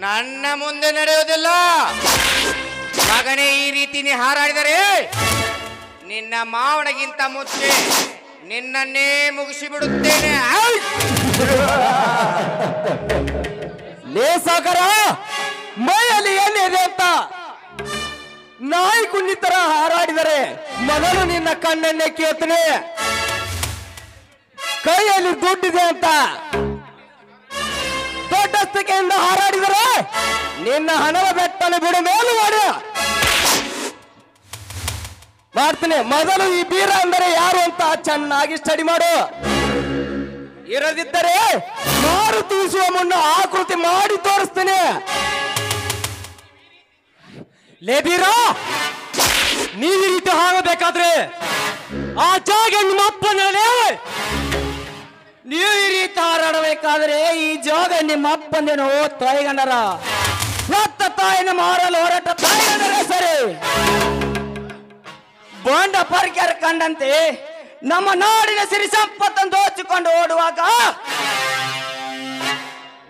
ನನ್ನ ಮುಂದೆ ನಡೆಯುವುದಿಲ್ಲ. ಮಗನೇ, ಈ ರೀತಿ ನೀ ಹಾರಾಡಿದರೆ ನಿನ್ನ ಮಾವನಿಗಿಂತ ಮುಂಚೆ ನಿನ್ನನ್ನೇ ಮುಗಿಸಿ ಬಿಡುತ್ತೇನೆ. ಲೇ ಸಾಗರ, ಮೈಯಲ್ಲಿ ಏನಿದೆ ಅಂತ ನಾಯಿ ಕುಂಡಿತರ ಹಾರಾಡಿದರೆ ಮೊದಲು ನಿನ್ನ ಕಣ್ಣನ್ನೇ ಕೇಳ್ತೇನೆ. ಕೈಯಲ್ಲಿ ದುಡ್ಡಿದೆ ಅಂತ ದೊಡ್ಡಸ್ತಿಕೆಯಿಂದ ಹಾರಾಡಿದರೆ ನಿನ್ನ ಹಣವ ಬೆಟ್ಟನ್ನು ಬಿಡು ಮೇಲು ಮಾಡ್ತೇನೆ. ಮೊದಲು ಈ ಬೀರ ಅಂದರೆ ಯಾರು ಅಂತ ಚೆನ್ನಾಗಿ ಸ್ಟಡಿ ಮಾಡು. ಇರದಿದ್ದರೆ ಮಾರು ತಿಳಿಸುವ ಮುನ್ನ ಆಕೃತಿ ಮಾಡಿ ತೋರಿಸ್ತೇನೆ. ಲೇ ಬೀರ, ನೀವು ಈ ರೀತಿ ಆಗಬೇಕಾದ್ರೆ ಆ ಜಾಗ ನಿಮ್ಮ ಅಪ್ಪನೇ. ನೀವು ಈ ರೀತಿ ಹಾರಾಡಬೇಕಾದ್ರೆ ಈ ಜಾಗ ನಿಮ್ಮ ಅಪ್ಪಂದೇನು ತಾಯಿಗಂಡರ ಹೊತ್ತ ತಾಯಿನ ಮಾರಲು ಹೊರಟ ತಾಯಿಗಂಡರೇ ಸರಿ. ಬೋಂಡ ಪರ್ಕ್ಯಾರ ಕಂಡಂತೆ ನಮ್ಮ ನಾಡಿನ ಸಿರಿ ಸಂಪತ್ತನ್ನು ದೋಚಿಕೊಂಡು ಓಡುವಾಗ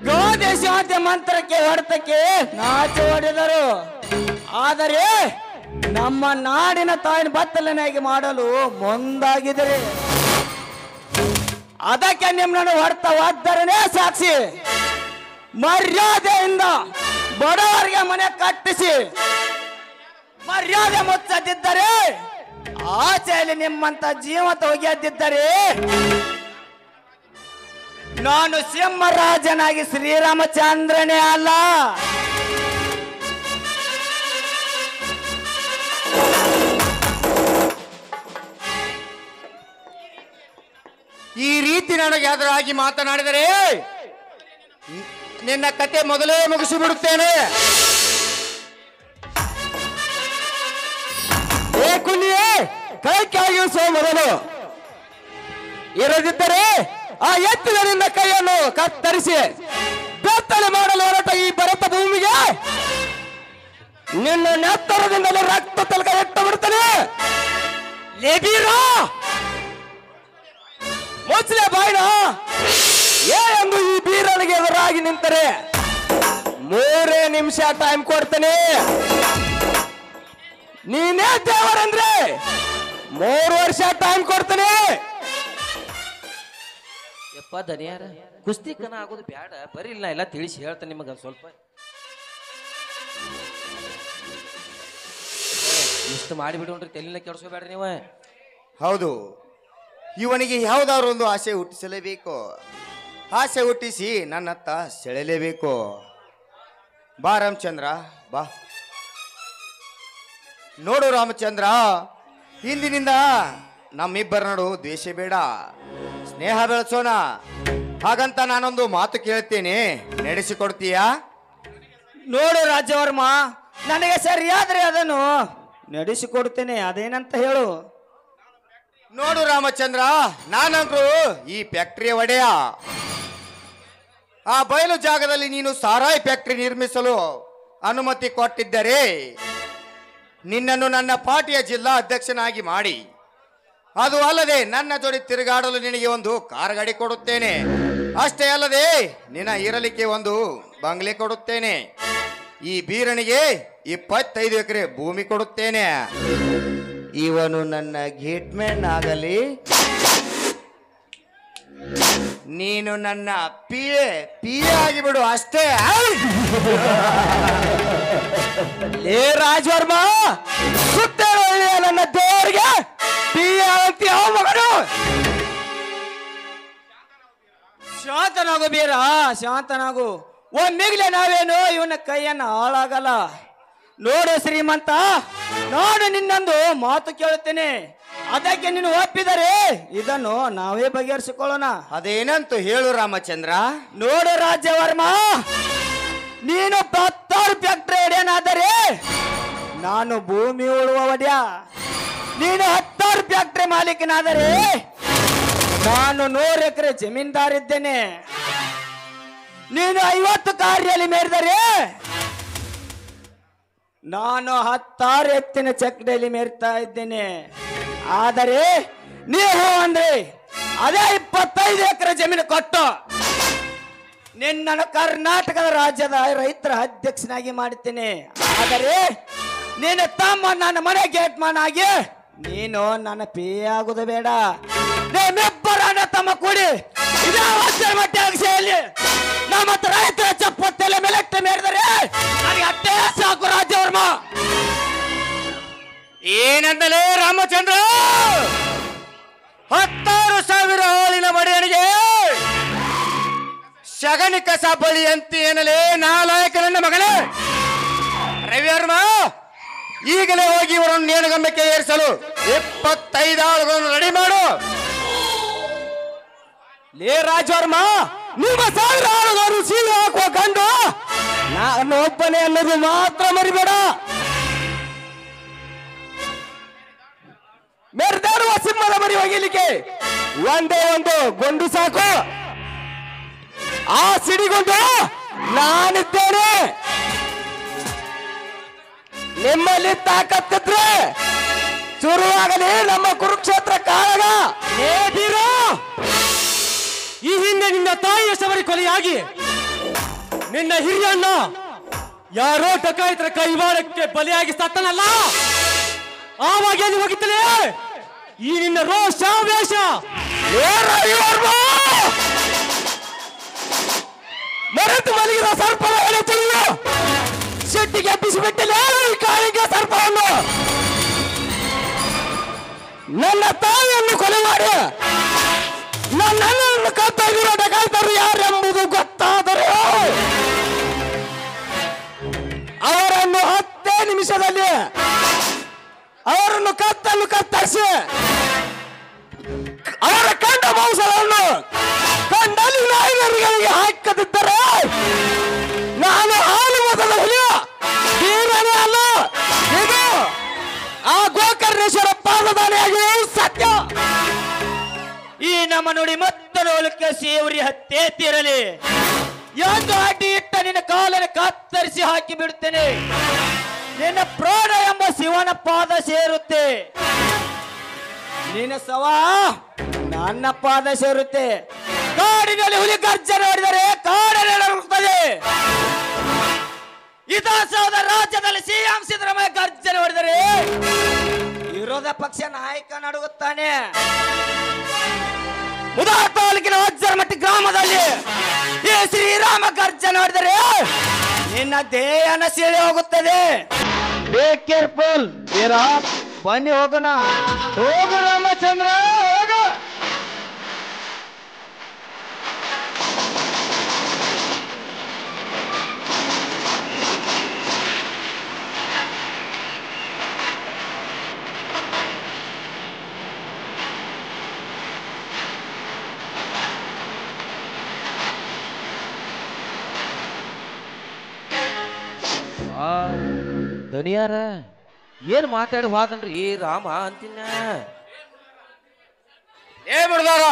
ಗೋದೇಶ ಮಂತ್ರಕ್ಕೆ ಹೊಡೆತಕ್ಕೆ ನಾಚಿ ಹೊಡೆದರು. ಆದರೆ ನಮ್ಮ ನಾಡಿನ ತಾಯಿನ ಬತ್ತಲನಾಗಿ ಮಾಡಲು ಮುಂದಾಗಿದರೆ ಅದಕ್ಕೆ ನಿಮ್ಮನ್ನು ಹೊಡೆತ ಒದ್ದರನೇ ಸಾಕ್ಷಿ. ಮರ್ಯಾದೆಯಿಂದ ಬಡವರಿಗೆ ಮನೆ ಕಟ್ಟಿಸಿ ಮರ್ಯಾದೆ ಮುಚ್ಚದಿದ್ದರೆ ಆಚೆಯಲ್ಲಿ ನಿಮ್ಮಂತ ಜೀವಂತ ಹೋಗಿದ್ದರೆ ನಾನು ಸಿಂಹರಾಜನಾಗಿ ಶ್ರೀರಾಮಚಂದ್ರನೇ ಅಲ್ಲ. ಈ ರೀತಿ ನನಗೆ ಎದುರಾಗಿ ಮಾತನಾಡಿದರೆ ನಿನ್ನ ಕತೆ ಮೊದಲೇ ಮುಗಿಸಿ ಬಿಡುತ್ತೇನೆ. ಕುಲಿಯೇ ಕೈ ಕೆಳಗಿಳಿಸುವ ಮೊದಲು. ಇರದಿದ್ದರೆ ಆ ಎತ್ತಿನ ಕೈಯನ್ನು ಕತ್ತರಿಸಿ ಬೆತ್ತಲೆ ಮಾಡಲು ಹೊರಟ ಈ ಭರತ ಭೂಮಿಗೆ ನಿನ್ನ ನೆತ್ತರದಿಂದಲೇ ರಕ್ತ ತಲಕ ಎಟ್ಟು ಬಿಡ್ತಾನೆ. ಮುಚ್ಚಲೆ ಬಾಯ್ನ ಎಂದು ಈ ಬೀರನಿಗೆ ಎದುರಾಗಿ ನಿಂತರೆ 3 ನಿಮಿಷ ಟೈಮ್ ಕೊಡ್ತೇನೆ. ನೀನೇ ದೇವರಂದ್ರೆ 3 ವರ್ಷ ಟೈಮ್ ಕೊಡ್ತೀನಿ. ಯಪ್ಪ ದನಿಯಾರ ಕುಸ್ತಿ ಕನ ಆಗೋದು ಬ್ಯಾಡ, ಬರೀ ಇಲ್ಲ ಎಲ್ಲ ತಿಳಿಸಿ ಹೇಳ್ತೇನೆ ನಿಮಗೆ ಸ್ವಲ್ಪ. ಇಷ್ಟು ಮಾಡಿಬಿಡೋಣ್ರಿ, ತಲೆನ ಕೆಡ್ಸ್ಕೋಬೇಡ್ರಿ ನೀವು. ಹೌದು, ಇವನಿಗೆ ಯಾವುದಾದ್ರು ಒಂದು ಆಸೆ ಹುಟ್ಟಿಸಲೇಬೇಕು. ಆಸೆ ಹುಟ್ಟಿಸಿ ನನ್ನತ್ತ ಸೆಳೆಯಲೇಬೇಕು. ಬಾ ರಾಮಚಂದ್ರ ಬಾ. ನೋಡು ರಾಮಚಂದ್ರ, ಇಂದಿನಿಂದ ನಮ್ಮಿಬ್ಬರ ನಡು ದ್ವೇಷ ಬೇಡ, ಸ್ನೇಹ ಬೆಳೆಸೋಣ. ಹಾಗಂತ ನಾನೊಂದು ಮಾತು ಕೇಳ್ತೀನಿ, ನಡೆಸಿಕೊಡ್ತೀಯಾ? ನೋಡು ರಾಜವರ್ಮ, ನನಗೆ ಸರಿಯಾದ್ರೆ ಅದನ್ನು ನಡೆಸಿಕೊಡ್ತೇನೆ, ಅದೇನಂತ ಹೇಳು. ನೋಡು ರಾಮಚಂದ್ರ, ನಾನಂದ್ರು ಈ ಫ್ಯಾಕ್ಟರಿಯ ಒಡೆಯ. ಆ ಬಯಲು ಜಾಗದಲ್ಲಿ ನೀನು ಸಾರಾಯಿ ಫ್ಯಾಕ್ಟರಿ ನಿರ್ಮಿಸಲು ಅನುಮತಿ ಕೊಟ್ಟಿದ್ದರೆ ನಿನ್ನನ್ನು ನನ್ನ ಪಾರ್ಟಿಯ ಜಿಲ್ಲಾ ಅಧ್ಯಕ್ಷನಾಗಿ ಮಾಡಿ, ಅದು ಅಲ್ಲದೆ ನನ್ನ ಜೋಡಿ ತಿರುಗಾಡಲು ನಿನಗೆ ಒಂದು ಕಾರ್ ಗಾಡಿ ಕೊಡುತ್ತೇನೆ. ಅಷ್ಟೇ ಅಲ್ಲದೆ ನಿನ್ನ ಇರಲಿಕ್ಕೆ ಒಂದು ಬಂಗ್ಲೆ ಕೊಡುತ್ತೇನೆ. ಈ ಬೀರನಿಗೆ 25 ಎಕರೆ ಭೂಮಿ ಕೊಡುತ್ತೇನೆ. ಇವನು ನನ್ನ ಗೇಟ್ ಮ್ಯಾನ್ ಆಗಲಿ, ನೀನು ನನ್ನ ಪಿ ಎ ಆಗಿಬಿಡು ಅಷ್ಟೇ. ಲೇ ರಾಜವರ್ಮ, ಸುತ್ತ ನನ್ನ ದೇವರಿಗೆ ಅಂತ ಯಾವ ಮಗನು? ಶಾಂತನಾಗು ಬೀರ, ಶಾಂತನಾಗು. ಒಮ್ಮೆಗ್ಲೆ ನಾವೇನು ಇವನ ಕೈಯನ್ನ ಹಾಳಾಗಲ್ಲ. ನೋಡು ಶ್ರೀಮಂತ, ನಾನು ನಿನ್ನೊಂದು ಮಾತು ಕೇಳುತ್ತೇನೆ, ಅದಕ್ಕೆ ನೀನು ಒಪ್ಪಿದರೆ ಇದನ್ನು ನಾವೇ ಬಗೆಹರಿಸಿಕೊಳ್ಳೋಣ. ಅದೇನಂತೂ ಹೇಳು ರಾಮಚಂದ್ರ. ನೋಡು ರಾಜ್ಯವರ್ಮ, ನೀನು 10 ಫ್ಯಾಕ್ಟರಿ ಒಡೆಯನಾದರೆ ನಾನು ಭೂಮಿ ಉಳುವ ಒಡೆಯ. ನೀನು 10 ಫ್ಯಾಕ್ಟರಿ ಮಾಲೀಕನಾದರೆ ನಾನು 100 ಎಕರೆ ಜಮೀನ್ದಾರಿದ್ದೇನೆ. ನೀನು 50 ಕಾರ್ಯಲ್ಲಿ ಮೇರಿದರೆ ನಾನು 10 ಎತ್ತಿನ ಚಕ್ರದಲ್ಲಿ ಮೇರ್ತಾ ಇದ್ದೇನೆ. ಆದರೆ ನೀವು ಅಂದ್ರೆ ಅದೇ 25 ಎಕರೆ ಜಮೀನು ಕೊಟ್ಟು ನಿನ್ನನ್ನು ಕರ್ನಾಟಕದ ರಾಜ್ಯದ ರೈತರ ಅಧ್ಯಕ್ಷನಾಗಿ ಮಾಡುತ್ತೇನೆ. ಆದರೆ ನೀನು ತಮ್ಮ ನನ್ನ ಮನೆ ಗೇಟ್ ಮ್ಯಾನ್ ಆಗಿ ನೀನು ನನ್ನ ಪೇ ಆಗುದು ಬೇಡ. ನಿಮ್ಮಿಬ್ಬರನ್ನ ತಮ್ಮ ಕೂಡಿ ಇದೇ ಮಟ್ಟೆ ಅಗಸೆಯಲ್ಲಿ ನಮ್ಮ ರೈತರ ಚಪ್ಪತ್ತಲೆ ಮೇಲೆ ಮೇರಿದರೆ ನನಗೆ ಅಷ್ಟೇ ಸಾಕು ರಾಜ್ಯವರ್ಮ. ಏನಂದಲೇ ರಾಮಚಂದ್ರ? 16,000 ಆಳಿನ ಒಡೆಯನಿಗೆ ಶಗನಿ ಕಸ ಬಳಿ ಅಂತ ಏನಲೇ ನಾಲಾಯಕ ನನ್ನ ಮಗನೇ ರವಿವರ್ಮ, ಈಗಲೇ ಹೋಗಿ ಇವರನ್ನು ನೇಣುಗಂಬಕ್ಕೆ ಏರಿಸಲು 25 ಆಳುಗಳನ್ನು ರೆಡಿ ಮಾಡು. ಲೇ ರಾಜವರ್ಮ, ನಿಮ್ಮ 1000 ಆಳುಗಾರು ಸೀಲು ಹಾಕುವ ಗಂಡು ನಾನು ಒಬ್ಬನೇ ಅನ್ನೋದು ಮಾತ್ರ ಮರಿಬೇಡ. ಮೆರೆದಾಡುವ ಸಿಂಹದ ಮರಿ ಒಗಿಲಿಕ್ಕೆ ಒಂದೇ ಒಂದು ಗೊಂಡು ಸಾಕು. ಆ ಸಿಡಿಗೊಂಡು ನಾನಿದ್ದೇನೆ. ನಿಮ್ಮಲ್ಲಿ ತಾಕತ್ತಿದ್ರೆ ಶುರುವಾಗಲಿ ನಮ್ಮ ಕುರುಕ್ಷೇತ್ರ ಕಾಳಗ. ಈ ಹಿಂದೆ ನಿನ್ನ ತಾಯಿಯ ಶಬರಿ ಕೊಲೆಯಾಗಿ ನಿನ್ನ ಹಿರಿಯಣ್ಣ ಯಾರೋ ಡಕಾಯಿತರ ಕೈವಾಡಕ್ಕೆ ಬಲಿಯಾಗಿ ಸತ್ತನಲ್ಲ, ಆವಾಗ ಎಲ್ಲಿ ಹೋಗಿತ್ತಲೇ ಈ ನಿನ್ನ ರೋಷ ವೇಷ? ಮರೆತು ಮಲಗಿದ ಸರ್ಪದ ಎಳೆ ತಿಳಿಯು ಸಿಟ್ಟಿಗೆ ಎಬ್ಬಿಸಿಬಿಟ್ಟಿಲ್ಲ ಈ ಕಾಳಿಗೆ ಸರ್ಪವನ್ನು. ನನ್ನ ತಾಯಿಯನ್ನು ಕೊಲೆ ಮಾಡಿ ನನ್ನನ್ನು ಕತ್ತಗಿರೋ ಡಕಾಯಿತರು ಯಾರೆಂಬುದು ಗೊತ್ತಾದರೆ ಅವರನ್ನು 10 ನಿಮಿಷದಲ್ಲಿ ಅವರನ್ನು ಕತ್ತರಿಸಿ ಅವರ ಕಂಡ ಮಾಂಸವನ್ನು ಕಂಡಲ್ಲಿ ನಾಯಿನರಿಗೆ ಹಾಕದಿದ್ದರೆ ನಾನು ಹಾಲು ಮೊದಲ ಹುಲಿಯ ವೀರನೇ ಅಲ್ಲ. ಇದು ಆ ಗೋಕರ್ಣೇಶ್ವರ ಪಾದದಾನಿಯಾಗಿ ಸತ್ಯ. ಈ ನಮ್ಮ ನುಡಿ ಮತ್ತೆ ನೋಲಕ್ಕೆ ಸೇವರಿ ಹತ್ತೇ ತೀರಲಿ ಎಂದು ಅಡ್ಡಿ ಇಟ್ಟ ನಿನ್ನ ಕಾಲನ್ನು ಕತ್ತರಿಸಿ ಹಾಕಿ ಬಿಡುತ್ತೇನೆ. ನಿನ್ನ ಪ್ರಾಣ ಎಂಬ ಶಿವನ ಪಾದ ಸೇರುತ್ತೆ, ನಿನ್ನ ಸವ ನನ್ನ ಪಾದ ಸೇರುತ್ತೆ. ಕಾಡಿನಲ್ಲಿ ಹುಲಿ ಗರ್ಜನೆ ಹೊಡೆದರೆ ಕಾಡಲ್ಲಿ ನಡುಗುತ್ತದೆ. ವಿಧಾನಸೌಧ ರಾಜ್ಯದಲ್ಲಿ ಸಿಎಂ ಸಿದ್ದರಾಮಯ್ಯ ಗರ್ಜನೆ ಹೊಡೆದರೆ ಈ ವಿರೋಧ ಪಕ್ಷ ನಾಯಕ ನಡುಗುತ್ತಾನೆ. ಮುದಾ ತಾಲೂಕಿನ ಅಜ್ಜರಮಟ್ಟಿ ಗ್ರಾಮದಲ್ಲಿ ಈ ಶ್ರೀರಾಮ ಗರ್ಜನೆ ನೋಡಿದರೆ ನಿನ್ನ ದೇಹನ ಸೀಳಿ ಹೋಗುತ್ತದೆ. ಬಿ ಕೇರ್ಫುಲ್ ವೀರಾ. ಬನ್ನಿ ಹೋಗೋಣ. ಹೋಗು ರಾಮಚಂದ್ರ ಹೋಗು. ದನಿಯಾರ ಏನ್ ಮಾತಾಡಿ ಹೋದನ್ರಿ ಈ ರಾಮ ಅಂತಿನ. ಬಿಡ್ದಾರ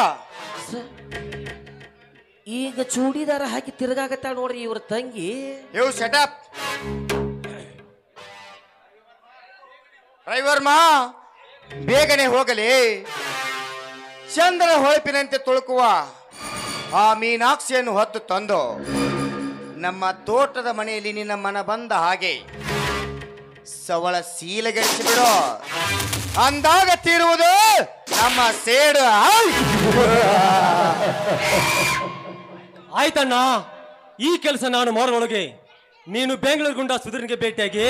ಈಗ ಚೂಡಿದಾರ ಹಾಕಿ ತಿರ್ಗಾಕತ್ತಾಳ ನೋಡ್ರಿ ಇವ್ರ ತಂಗಿ. ಯು ಸೆಟಪ್ ಡ್ರೈವರ್ ಮಾ, ಬೇಗನೆ ಹೋಗಲಿ. ಚಂದ್ರ ಹೊಳಪಿನಂತೆ ತುಳುಕುವ ಆ ಮೀನಾಕ್ಷಿಯನ್ನು ಹೊತ್ತು ತಂದು ನಮ್ಮ ತೋಟದ ಮನೆಯಲ್ಲಿ ನಿನ್ನ ಮನ ಬಂದ ಹಾಗೆ ಸವಳ ಶೀಲಗೆಡಿಸಿ ಬಿಡು. ಅಂದಾಗ ತೀರುವುದು ನಮ್ಮ ಸೇಡು. ಆಯ್ತಣ್ಣ, ಈ ಕೆಲಸ ನಾನು ಮಾಡೋಳಗೆ ನೀನು ಬೆಂಗಳೂರು ಗುಂಡ ಸುಧೀರ್ಗೆ ಭೇಟಿಯಾಗಿ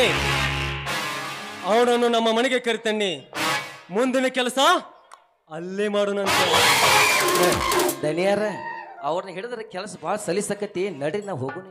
ಅವನನ್ನು ನಮ್ಮ ಮನೆಗೆ ಕರಿತಣ್ಣಿ. ಮುಂದಿನ ಕೆಲಸ ಅಲ್ಲೇ ಮಾಡೋಣಂತ. ದನಿಯಾರ ಅವ್ರನ್ನ ಹಿಡಿದ್ರೆ ಕೆಲಸ ಭಾಳ ಸಲಿಸಕತಿ. ನಡಿ ನಾ ಹೋಗುನಿ.